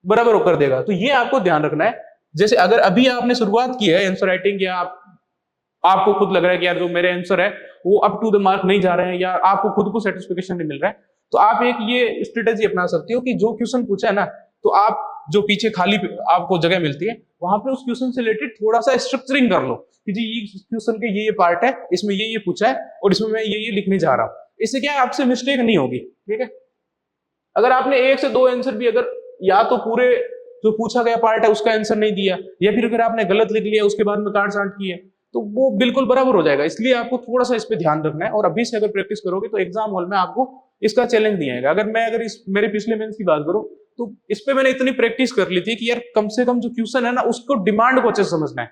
बराबर होकर देगा। तो ये आपको ध्यान रखना है। जैसे अगर अभी आपने शुरुआत की है आंसर राइटिंग, या आपको खुद लग रहा है कि यार जो मेरे आंसर है वो अप टू द मार्क नहीं जा रहे हैं, या आपको खुद को सेटिस्फेक्शन नहीं मिल रहा है, तो आप एक ये स्ट्रेटेजी अपना सकते हो कि जो क्वेश्चन पूछा है ना, तो आप जो पीछे खाली आपको जगह मिलती है वहां पे उस क्वेश्चन से रिलेटेड थोड़ा सा स्ट्रक्चरिंग कर लो कि जी ये क्वेश्चन के ये पार्ट है, इसमें ये पूछा है और इसमें मैं ये लिखने जा रहा हूं। इससे क्या है, आपसे मिस्टेक नहीं होगी। ठीक है, अगर आपने 1 से 2 आंसर भी अगर या तो पूरे जो पूछा गया पार्ट है उसका आंसर नहीं दिया, या फिर अगर आपने गलत लिख लिया उसके बाद में काट छांट की है, तो वो बिल्कुल बराबर हो जाएगा। इसलिए आपको थोड़ा सा इस पे ध्यान रखना है, और अभी से अगर प्रैक्टिस करोगे तो एग्जाम हॉल में आपको इसका चैलेंज नहीं आएगा। अगर इस मेरे पिछले मेंस की बात करूं तो इस पे मैंने इतनी प्रैक्टिस कर ली थी कि यार कम से कम जो क्वेश्चन है ना उसको डिमांड को अच्छे से समझना है।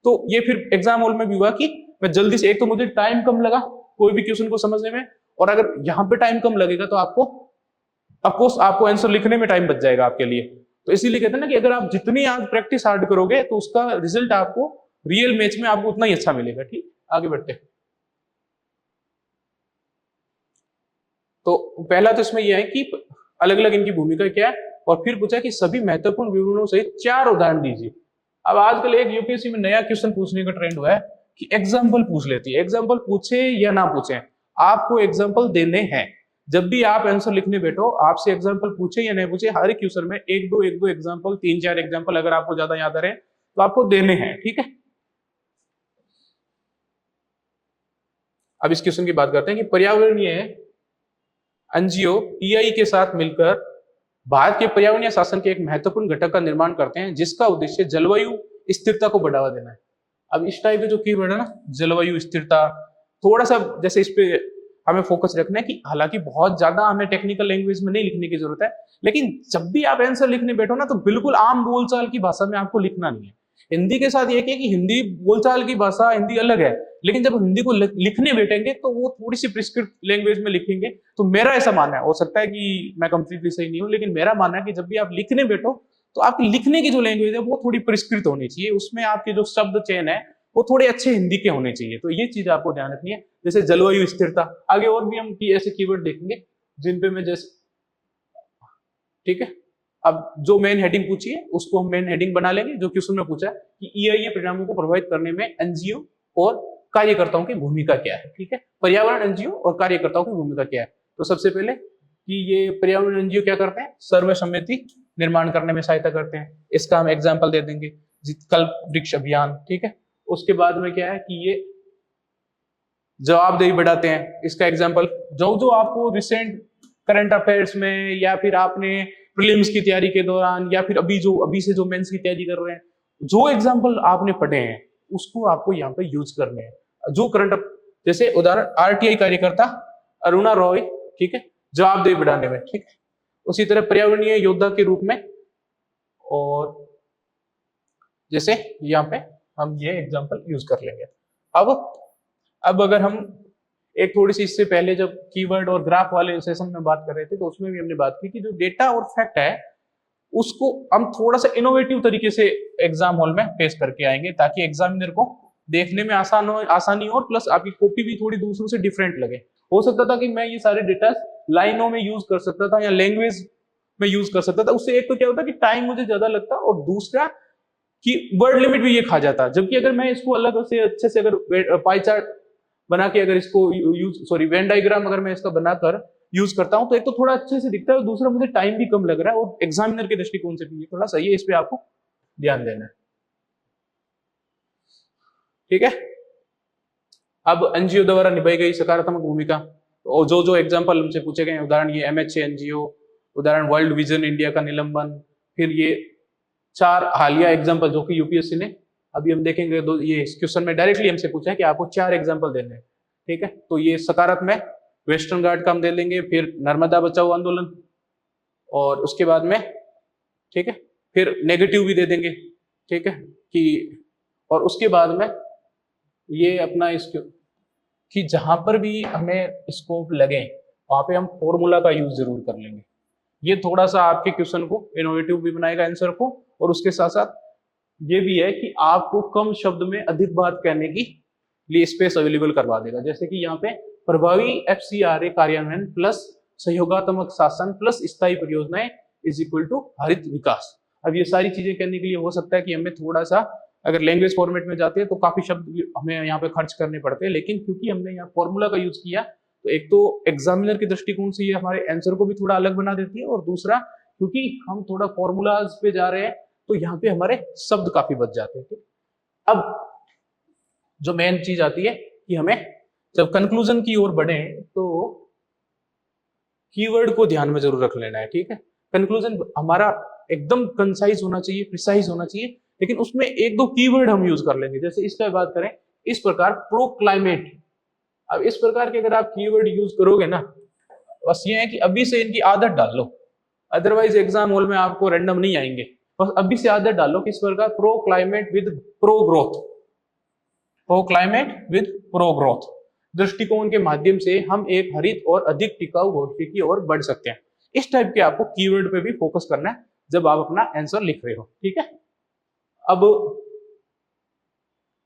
तो ये फिर एग्जाम हॉल में भी हुआ कि मैं जल्दी से, एक तो मुझे टाइम कम लगा कोई भी क्वेश्चन को समझने में, और अगर यहाँ पे टाइम कम लगेगा तो आपको आंसर लिखने में टाइम बच जाएगा आपके लिए। तो इसीलिए कहते हैं ना कि अगर आप जितनी आज प्रैक्टिस हार्ड करोगे तो उसका रिजल्ट आपको रियल मैच में आपको उतना ही अच्छा मिलेगा। ठीक, आगे बढ़ते हैं। तो पहला तो इसमें यह है कि अलग अलग इनकी भूमिका क्या है, और फिर पूछा कि सभी महत्वपूर्ण विवरणों सहित 4 उदाहरण दीजिए। अब आजकल एक यूपीएससी में नया क्वेश्चन पूछने का ट्रेंड हुआ है कि एग्जाम्पल पूछ लेती है। एग्जाम्पल पूछे या ना पूछे, आपको एग्जाम्पल देने हैं। जब भी आप आंसर लिखने बैठो, आपसे एग्जाम्पल पूछे या नहीं पूछे, हर क्वेश्चन में एक दो एग्जाम्पल, 3-4 एग्जाम्पल अगर आपको ज्यादा याद आ रहे हैं तो आपको देने हैं। ठीक है, अब इस क्वेश्चन की बात करते हैं कि पर्यावरणीय एनजीओ पीआई के साथ मिलकर भारत के पर्यावरणीय शासन के एक महत्वपूर्ण घटक का निर्माण करते हैं जिसका उद्देश्य जलवायु स्थिरता को बढ़ावा देना है। अब इस टाइप के जो कीवर्ड है ना, जलवायु स्थिरता, थोड़ा सा जैसे इस पे हमें फोकस रखना है कि हालांकि बहुत ज्यादा हमें टेक्निकल लैंग्वेज में नहीं लिखने की जरूरत है, लेकिन जब भी आप आंसर लिखने बैठो ना तो बिल्कुल आम बोलचाल की भाषा में आपको लिखना नहीं है। हिंदी के साथ ये कि हिंदी बोलचाल की भाषा, हिंदी अलग है, लेकिन जब हिंदी को लिखने बैठेंगे तो वो थोड़ी सी प्रिस्क्रिप्ट लैंग्वेज में लिखेंगे। तो मेरा ऐसा मानना है, हो सकता है कि मैं कंप्लीटली सही नहीं हूं, लेकिन मेरा मानना है कि जब भी आप लिखने बैठो तो आपकी लिखने की जो लैंग्वेज है वो थोड़ी परिष्कृत होनी चाहिए, उसमें आपके जो शब्द चयन है वो थोड़े अच्छे हिंदी के होने चाहिए। तो ये चीज आपको ध्यान रखनी है। जैसे जलवायु स्थिरता, आगे और भी हम ऐसे कीवर्ड देखेंगे जिन पे मैं जैसे, ठीक है, अब जो मेन हेडिंग पूछी है उसको हम मेन हेडिंग बना लेंगे। जो क्वेश्चन में पूछा है कि ईआईए परिणामों को प्रभावित करने में एनजीओ और कार्यकर्ताओं की भूमिका क्या है। ठीक है, पर्यावरण एनजीओ और कार्यकर्ताओं की भूमिका क्या है। तो सबसे पहले कि ये पर्यावरण एनजीओ क्या करते हैं, सर्वसम्मति निर्माण करने में सहायता करते हैं। इसका हम एग्जाम्पल दे देंगे, कल्प वृक्ष अभियान। ठीक है, उसके बाद में क्या है कि ये जवाबदेही बढ़ाते हैं। इसका एग्जाम्पल जो आपको रिसेंट करंट अफेयर्स में, या फिर आपने प्रीलिम्स की तैयारी के दौरान, या फिर अभी से जो मेंस की तैयारी कर रहे हैं, जो एग्जाम्पल आपने पढ़े हैं उसको आपको यहाँ पे यूज करने हैं। जो करंट, जैसे उदाहरण आरटीआई कार्यकर्ता अरुणा रॉय, ठीक है, जवाबदेही बढ़ाने में। ठीक है, उसी तरह पर्यावरणीय योद्धा के रूप में, और जैसे यहाँ पे हम ये एग्जाम्पल यूज कर लेंगे। अब अगर हम एक थोड़ी सी इससे पहले जब कीवर्ड और ग्राफ वाले सेशन में बात कर रहे थे तो उसमें भी हमने बात की कि जो डेटा और फैक्ट है उसको हम थोड़ा सा इनोवेटिव तरीके से एग्जाम हॉल में पेश करके आएंगे, ताकि एग्जामिनर को देखने में आसानी हो, और प्लस आपकी कॉपी भी थोड़ी दूसरों से डिफरेंट लगे। हो सकता था कि मैं ये सारे डेटा लाइनों में यूज कर सकता था या लैंग्वेज में यूज कर सकता था, उससे एक तो क्या होता कि टाइम मुझे ज्यादा लगता, और दूसरा कि वर्ड लिमिट भी ये खा जाता। जबकि अगर मैं इसको अलग से अच्छे से अगर पाई चार्ट बना के अगर इसको वेन डायग्राम अगर मैं इसका बनाकर यूज करता हूं तो एक तो थोड़ा अच्छे से दिखता है, और दूसरा मुझे टाइम भी कम लग रहा है, और एग्जामिनर के दृष्टिकोण से भी ये थोड़ा सही है। इस पे आपको ध्यान देना है। ठीक है, अब एनजीओ द्वारा निभाई गई सकारात्मक भूमिका, और जो एग्जाम्पल हमसे पूछे गए उदाहरण, ये एमएचए एनजीओ, उदाहरण वर्ल्ड विजन इंडिया का निलंबन, फिर ये 4 हालिया एग्जाम्पल जो कि यूपीएससी ने, अभी हम देखेंगे ये इस क्वेश्चन में डायरेक्टली हमसे पूछा है कि आपको 4 एग्जाम्पल देने हैं, ठीक है। तो ये सकारात्मक वेस्टर्न घाट का हम दे लेंगे, फिर नर्मदा बचाओ आंदोलन, और उसके बाद में, ठीक है, फिर नेगेटिव भी दे देंगे, ठीक है, कि और उसके बाद में ये अपना इसको कि जहां पर भी हमें स्कोप लगे वहां पे हम फॉर्मूला का यूज जरूर कर लेंगे। ये थोड़ा सा आपके क्वेश्चन को इनोवेटिव भी बनाएगा आंसर को, और उसके साथ साथ ये भी है कि आपको कम शब्द में अधिक बात कहने की लिए स्पेस अवेलेबल करवा देगा। जैसे कि यहाँ पे प्रभावी एफसीआरए कार्यान्वयन प्लस सहयोगात्मक शासन प्लस स्थायी परियोजनाएं इज इक्वल टू हरित विकास। अब ये सारी चीजें करने के लिए हो सकता है कि हमें थोड़ा सा, अगर लैंग्वेज फॉर्मेट में जाते हैं तो काफी शब्द हमें यहाँ पे खर्च करने पड़ते हैं, लेकिन क्योंकि हमने यहाँ फॉर्मूला का यूज किया तो एक तो एग्जामिनर के दृष्टिकोण से ये हमारे आंसर को भी थोड़ा अलग बना देती है, और दूसरा क्योंकि हम थोड़ा फॉर्मूलाज पे जा रहे हैं तो यहाँ पे हमारे शब्द काफी बच जाते हैं। अब जो मेन चीज आती है कि हमें जब कंक्लूजन की ओर बढ़े तो कीवर्ड को ध्यान में जरूर रख लेना है, ठीक है। कंक्लूजन हमारा एकदम कंसाइज होना चाहिए, प्रिसाइज होना चाहिए, लेकिन उसमें एक दो कीवर्ड हम यूज कर लेंगे। जैसे इसका बात करें, इस प्रकार प्रो क्लाइमेट, अब इस प्रकार के अगर आप कीवर्ड यूज करोगे ना, बस ये है कि अभी से इनकी आदत डाल लो, अदरवाइज एग्जाम हॉल में आपको रैंडम नहीं आएंगे। बस अभी से आदत डालो कि इस प्रकार pro climate with pro growth, pro climate with pro growth दृष्टिकोण के माध्यम से हम एक हरित और अधिक टिकाऊ भविष्य की ओर बढ़ सकते हैं। इस टाइप के आपको कीवर्ड पे भी फोकस करना है जब आप अपना आंसर लिख रहे हो, ठीक है। अब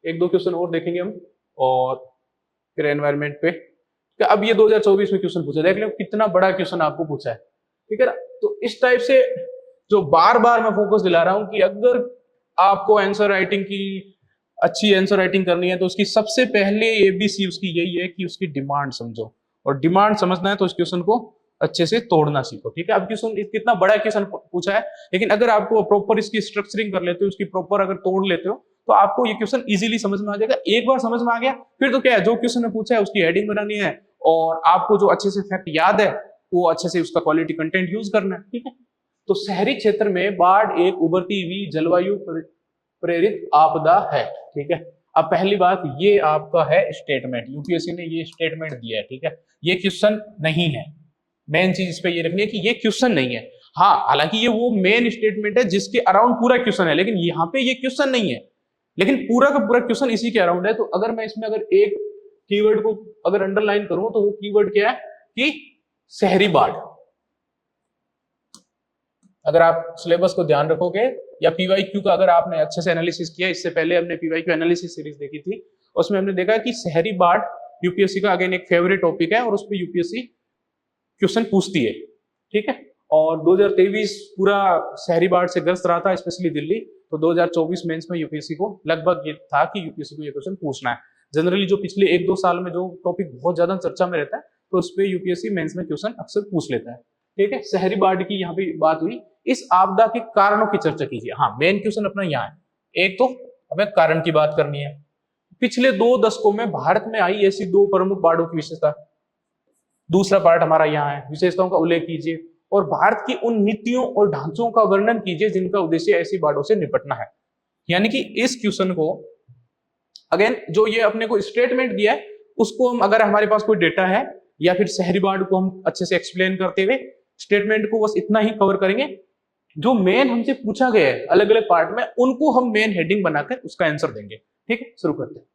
एक दो क्वेश्चन और देखेंगे हम, और फिर एनवायरमेंट पे। अब ये 2024 में क्वेश्चन पूछा, देख लो कितना बड़ा क्वेश्चन आपको पूछा है, ठीक है ना। तो इस टाइप से जो बार बार मैं फोकस दिला रहा हूं कि अगर आपको आंसर राइटिंग की अच्छी आंसर राइटिंग करनी है तो उसकी सबसे पहले एबीसी उसकी यही है कि उसकी डिमांड समझो, और डिमांड समझना है तो उस क्वेश्चन को अच्छे से तोड़ना सीखो, ठीक है। अब क्वेश्चन कितना बड़ा क्वेश्चन पूछा है, लेकिन अगर आपको प्रॉपर इसकी स्ट्रक्चरिंग कर लेते हो, उसकी प्रॉपर अगर तोड़ लेते हो तो आपको ये क्वेश्चन इजीली समझ में आ जाएगा। एक बार समझ में आ गया फिर तो क्या है, जो क्वेश्चन ने पूछा है उसकी हेडिंग बनानी है, और आपको जो अच्छे से फैक्ट याद है वो अच्छे से उसका क्वालिटी कंटेंट यूज करना है, ठीक है। तो शहरी क्षेत्र में बाढ़ एक उभरती हुई जलवायु प्रेरित आपदा है, ठीक है। अब पहली बात, ये आपका है स्टेटमेंट, यूपीएससी ने ये स्टेटमेंट दिया है, ठीक है। ये क्वेश्चन नहीं है, मेन चीज इस पे ये रखनी है कि ये क्वेश्चन नहीं है। हाँ, हालांकि ये वो मेन स्टेटमेंट है जिसके अराउंड पूरा क्वेश्चन है, लेकिन यहाँ पे ये क्वेश्चन नहीं है, लेकिन पूरा का पूरा क्वेश्चन इसी के अराउंड है। तो अगर मैं इसमें अगर एक कीवर्ड को अगर अंडरलाइन करूं तो वो कीवर्ड क्या है कि शहरी बाढ़। अगर आप सिलेबस को ध्यान रखोगे या पीवाईक्यू का अगर आपने अच्छे से एनालिसिस किया, इससे पहले हमने पीवाईक्यू एनालिसिस सीरीज देखी थी, उसमें हमने देखा कि शहरी बाढ़ यूपीएससी का अगेन एक फेवरेट टॉपिक है और उस पर यूपीएससी क्वेश्चन पूछती है, ठीक है। और 2023 पूरा शहरी बाढ़ से ग्रस्त रहा था, स्पेशली दिल्ली। तो 2024 मेंस में यूपीएससी को लगभग ये था कि यूपीएससी को ये क्वेश्चन पूछना है। जनरली जो पिछले 1-2 साल में जो टॉपिक बहुत ज्यादा चर्चा में रहता है तो उस पर यूपीएससी मेंस में क्वेश्चन अक्सर पूछ लेता है, ठीक है। शहरी बाढ़ की यहाँ पे बात हुई, इस आपदा के कारणों की चर्चा कीजिए। हाँ, मेन क्वेश्चन अपना यहाँ है। एक तो हमें कारण की बात करनी है, पिछले 2 दशकों में भारत में आई ऐसी 2 प्रमुख बाढ़ों की विशेषता। दूसरा पार्ट हमारा यहाँ है, विशेषताओं का उल्लेख कीजिए और भारत की उन नीतियों और ढांचों का वर्णन कीजिए जिनका उद्देश्य ऐसी बाढ़ों से निपटना है। यानी कि इस क्वेश्चन को अगेन जो ये अपने को स्टेटमेंट दिया है उसको हम, अगर हमारे पास कोई डेटा है या फिर शहरी बाढ़ को हम अच्छे से एक्सप्लेन करते हुए स्टेटमेंट को बस इतना ही कवर करेंगे, जो मेन हमसे पूछा गया है अलग अलग पार्ट में उनको हम मेन हेडिंग बनाकर उसका आंसर देंगे, ठीक है। शुरू करते हैं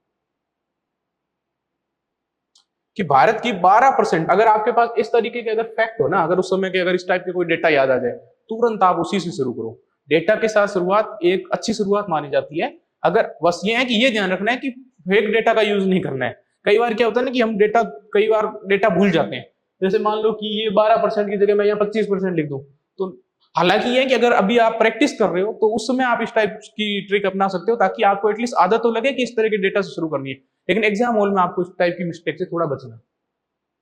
कि भारत की 12%, अगर आपके पास इस तरीके के अगर फैक्ट हो ना, अगर उस समय के अगर इस टाइप के कोई डेटा याद आ जाए तुरंत आप उसी से शुरू करो। डेटा के साथ शुरुआत एक अच्छी शुरुआत मानी जाती है। अगर बस ये है कि ये ध्यान रखना है कि फेक डेटा का यूज नहीं करना है। कई बार क्या होता है ना कि हम कई बार डेटा भूल जाते हैं। जैसे मान लो कि ये 12% की जगह मैं यहाँ 25% लिख दूं, तो हालांकि ये है कि अगर अभी आप प्रैक्टिस कर रहे हो तो उस समय आप इस टाइप की ट्रिक अपना सकते हो ताकि आपको एटलीस्ट आदत तो लगे कि इस तरह के डेटा से शुरू करनी है। लेकिन एग्जाम हॉल में आपको इस टाइप की मिस्टेक से थोड़ा बचना,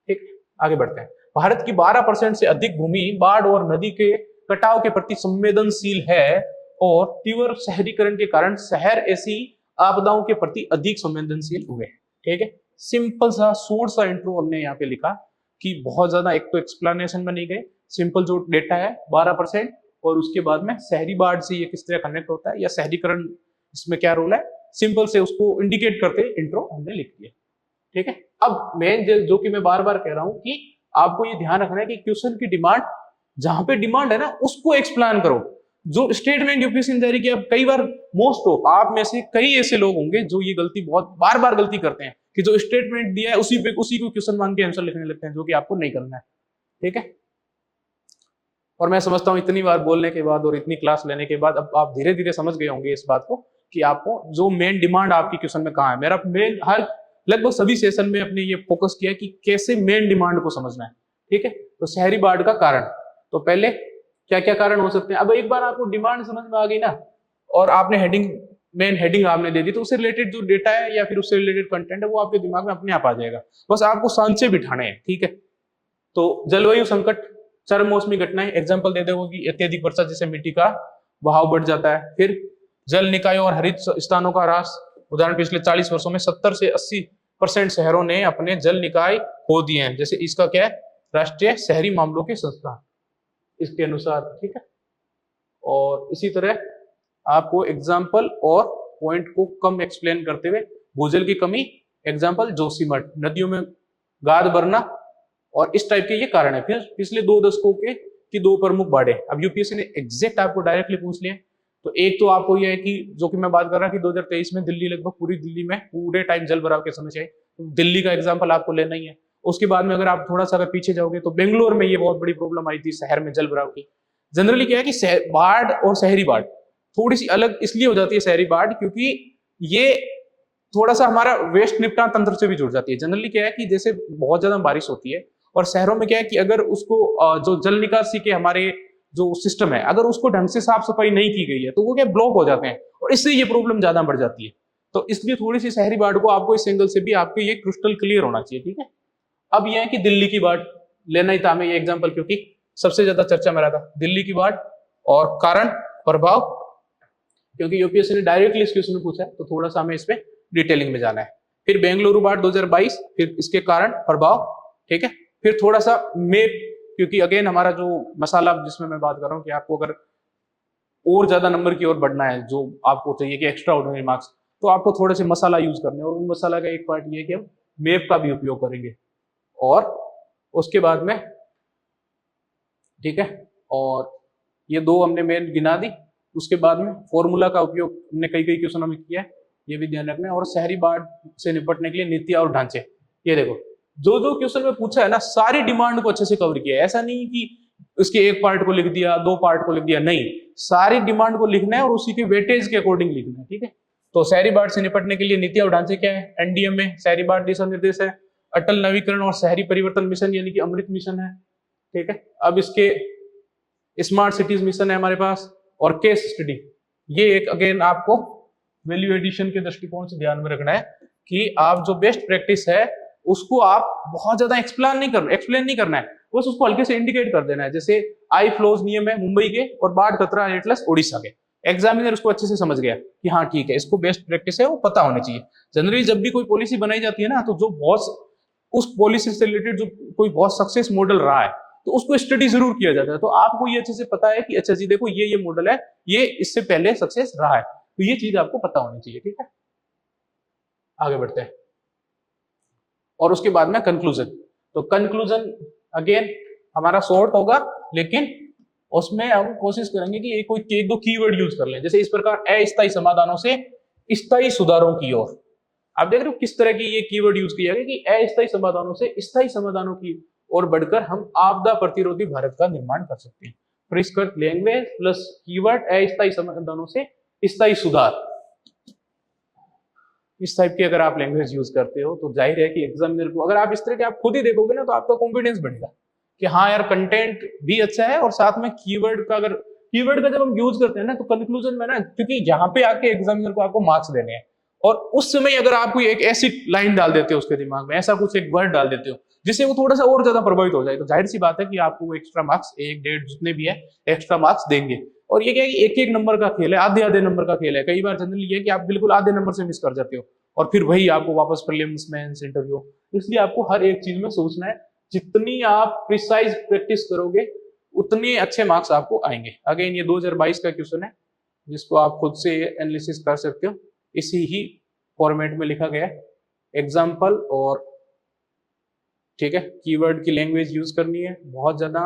ठीक। आगे बढ़ते हैं। भारत की 12% से अधिक भूमि बाढ़ और नदी के कटाव के प्रति संवेदनशील है और तीव्र शहरीकरण के कारण शहर ऐसी आपदाओं के प्रति अधिक संवेदनशील हुए, ठीक है। सिंपल सा शॉर्ट सा इंट्रो हमने यहाँ पे लिखा कि बहुत ज्यादा एक तो एक्सप्लेनेशन में नहीं गए, सिंपल जो डेटा है 12%, और उसके बाद में शहरी बाढ़ से ये किस तरह कनेक्ट होता है या शहरीकरण इसमें क्या रोल है, सिंपल से उसको इंडिकेट करते इंट्रो हमने लिख दिया। ठीक है, अब मेन जो कि मैं बार बार कह रहा हूं कि आपको ये ध्यान रखना है कि क्वेश्चन की डिमांड, जहां पे डिमांड है ना उसको एक्सप्लेन करो। जो स्टेटमेंट यूपीएससी ने तैयारी किया, कई बार मोस्ट ऑफ आप में से कई ऐसे लोग होंगे जो ये गलती बहुत बार बार गलती करते हैं कि जो स्टेटमेंट दिया है उसी को क्वेश्चन मान के आंसर लिखने लगते हैं, जो कि आपको नहीं करना है। ठीक है, और मैं समझता हूं इतनी बार बोलने के बाद और इतनी क्लास लेने के बाद अब आप धीरे धीरे समझ गए होंगे इस बात को कि आपको जो मेन डिमांड आपकी क्वेश्चन में कहाँ है। मेरा मेन हर लगभग सभी सेशन में अपने ये फोकस किया कि कैसे मेन डिमांड को समझना है। ठीक है, तो शहरी बाढ़ का कारण, तो पहले क्या क्या कारण हो सकते हैं। अब एक बार आपको डिमांड समझ में आ गई ना, और आपने हेडिंग, मेन हेडिंग आपने दे दी, तो उससे रिलेटेड जो डेटा है या फिर उससे रिलेटेड कंटेंट है वो आपके दिमाग में अपने आप आ जाएगा। बस आपको सांचे बिठाने हैं। ठीक है, तो जलवायु संकट, चरम मौसमी घटनाएं, एग्जाम्पल दे दोगे कि अत्यधिक वर्षा जिससे मिट्टी का बहाव बढ़ जाता है। फिर जल निकायों और हरित स्थानों का ह्रास, उदाहरण पिछले 40 वर्षों में 70 से 80% शहरों ने अपने जल निकाय खो दिए हैं, जैसे इसका क्या है, राष्ट्रीय शहरी मामलों की संस्था इसके अनुसार। ठीक है, और इसी तरह आपको एग्जाम्पल और पॉइंट को कम एक्सप्लेन करते हुए, भूजल की कमी, एग्जाम्पल जोशीमठ, नदियों में गाद भरना, और इस टाइप के ये कारण है। फिर पिछले 2 दशकों के की 2 प्रमुख बाढ़ें, अब यूपीएससी ने एग्जैक्ट आपको डायरेक्टली पूछ लिया। तो एक तो आपको यह है कि जो कि मैं बात कर रहा कि 2023 में दिल्ली, लगभग पूरी दिल्ली में पूरे टाइम जल भराव की समस्या है, तो दिल्ली का एग्जाम्पल आपको लेना ही है। उसके बाद में अगर आप थोड़ा सा अगर पीछे जाओगे तो बेंगलोर में ये बहुत बड़ी प्रॉब्लम आई थी शहर में जल भराव की। जनरली क्या है कि बाढ़ और शहरी बाढ़ थोड़ी सी अलग इसलिए हो जाती है, शहरी बाढ़, क्योंकि ये थोड़ा सा हमारा वेस्ट निपटान तंत्र से भी जुड़ जाती है। जनरली क्या है कि जैसे बहुत ज्यादा बारिश होती है और शहरों में क्या है कि अगर उसको जो जल निकासी के हमारे जो सिस्टम है, अगर उसको ढंग से साफ सफाई नहीं की गई है तो वो क्या ब्लॉक हो जाते हैं, और इससे ये प्रॉब्लम ज्यादा बढ़ जाती है। तो इसलिए थोड़ी सी शहरी बाढ़ को आपको इस एंगल से भी आपको ये क्रिस्टल क्लियर होना चाहिए। ठीक है, अब यह है कि दिल्ली की बाढ़ लेना ही था हमें ये एग्जाम्पल, क्योंकि सबसे ज्यादा चर्चा में रहा था दिल्ली की बाढ़ और कारण प्रभाव, क्योंकि यूपीएससी ने डायरेक्टली इस क्वेश्चन में पूछा है, तो थोड़ा सा हमें इस पे डिटेलिंग में जाना है। फिर बेंगलुरु बाढ़ 2022, फिर इसके कारण प्रभाव। ठीक है, फिर थोड़ा सा मेप, क्योंकि अगेन हमारा जो मसाला जिसमें मैं बात कर रहा हूँ कि आपको अगर और ज्यादा नंबर की ओर बढ़ना है, जो आपको चाहिए कि एक्स्ट्रा ऑर्डिनरी मार्क्स, तो आपको थोड़े से मसाला यूज करने हैं, और उन मसाला का एक पार्ट ये है कि हम मेप का भी उपयोग करेंगे। और उसके बाद में, ठीक है, और ये 2 हमने मेन गिना दी। उसके बाद में फॉर्मूला का उपयोग हमने कई क्वेश्चनों में किया है, ये भी ध्यान रखना है। और शहरी बाढ़ से निपटने के लिए नीति और ढांचे, ये देखो जो जो क्वेश्चन में पूछा है ना, सारी डिमांड को अच्छे से कवर किया है। ऐसा नहीं कि उसके एक पार्ट को लिख दिया, 2 पार्ट को लिख दिया, नहीं, सारी डिमांड को लिखना है और उसी के वेटेज के अकॉर्डिंग लिखना है। ठीक है, तो शहरी बाढ़ से निपटने के लिए नीति और ढांचे क्या है, एनडीएम में शहरी बाढ़ दिशा निर्देश है, अटल नवीकरण और शहरी परिवर्तन मिशन यानी कि अमृत मिशन है। ठीक है, अब इसके स्मार्ट सिटीज मिशन है हमारे पास, और केस स्टडी। ये एक अगेन आपको वैल्यू एडिशन के दृष्टिकोण से ध्यान में रखना है कि आप जो बेस्ट प्रैक्टिस है उसको आप बहुत ज्यादा एक्सप्लेन नहीं करना है, बस उसको हल्के से इंडिकेट कर देना है। जैसे आई फ्लोज नियम है मुंबई के, और बाढ़ खतरा एटलस ओडिशा के, एग्जामिनर उसको अच्छे से समझ गया कि हाँ ठीक है, इसको बेस्ट प्रैक्टिस है वो पता होनी चाहिए। जनरली जब भी कोई पॉलिसी बनाई जाती है ना, तो जो बहुत उस पॉलिसी से रिलेटेड जो कोई बहुत सक्सेस मॉडल रहा है, तो उसको स्टडी जरूर किया जाता है। तो आपको ये अच्छे से पता है कि अच्छा जी देखो ये मॉडल है, ये इससे पहले सक्सेस रहा है, तो ये चीज आपको पता होनी चाहिए। ठीक है, आगे बढ़ते हैं। और उसके बाद में कंक्लूजन। तो कंक्लूजन अगेन हमारा शॉर्ट होगा, लेकिन उसमें हम कोशिश करेंगे कि एक दो कीवर्ड यूज कर लें, जैसे इस प्रकार अस्थायी समाधानों से स्थायी सुधारों की ओर। आप देख रहे हो किस तरह की ये कीवर्ड यूज किया गया कि अस्थायी समाधानों से स्थायी समाधानों की ओर बढ़कर हम आपदा प्रतिरोधी भारत का निर्माण कर सकते हैं। परिष्कृत लैंग्वेज प्लस कीवर्ड अस्थायी समाधानों से स्थायी सुधार, इस टाइप की अगर आप लैंग्वेज यूज करते हो तो जाहिर है कि एग्जामिनर को, अगर आप इस तरह के आप खुद ही देखोगे ना, तो आपका कॉन्फिडेंस बढ़ेगा कि हाँ यार कंटेंट भी अच्छा है, और साथ में कीवर्ड का, अगर कीवर्ड का जब हम यूज करते हैं ना, तो कंक्लूजन में ना, क्योंकि यहाँ पे आके एग्जामिनर को आपको मार्क्स देने हैं, और उस समय अगर आप कोई एक ऐसी लाइन डाल देते हो उसके दिमाग में, ऐसा कुछ एक वर्ड डाल देते हो जिससे वो थोड़ा सा और ज्यादा प्रभावित हो जाए, तो जाहिर सी बात है कि आपको वो एक्स्ट्रा मार्क्स 1, 1.5 जितने भी है एक्स्ट्रा मार्क्स देंगे। और ये क्या है कि एक नंबर का खेल है, आधे नंबर का खेल है। कई बार जनरली ये है कि आप बिल्कुल आधे नंबर से मिस कर जाते हो, और फिर वही आपको वापस प्रीलिम्स मेंस इंटरव्यू। इसलिए आपको हर एक चीज में सोचना है, जितनी आप प्रिसाइज प्रैक्टिस करोगे उतने अच्छे मार्क्स आपको आएंगे। अगेन ये 2022 का क्वेश्चन है जिसको आप खुद से एनालिसिस कर सकते हो, इसी ही फॉर्मेट में लिखा गया है, एग्जाम्पल और ठीक है, कीवर्ड की लैंग्वेज यूज करनी है, बहुत ज्यादा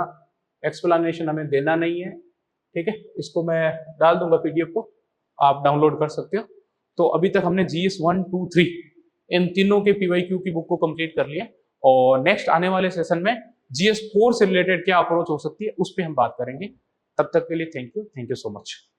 एक्सप्लेनेशन हमें देना नहीं है, ठीक है। इसको मैं डाल दूंगा पीडीएफ को, आप डाउनलोड कर सकते हो। तो अभी तक हमने GS 1, 2, 3 इन तीनों के PYQ की बुक को कंप्लीट कर लिया, और नेक्स्ट आने वाले सेशन में GS 4 से रिलेटेड क्या अप्रोच हो सकती है उस पर हम बात करेंगे। तब तक के लिए थैंक यू सो मच।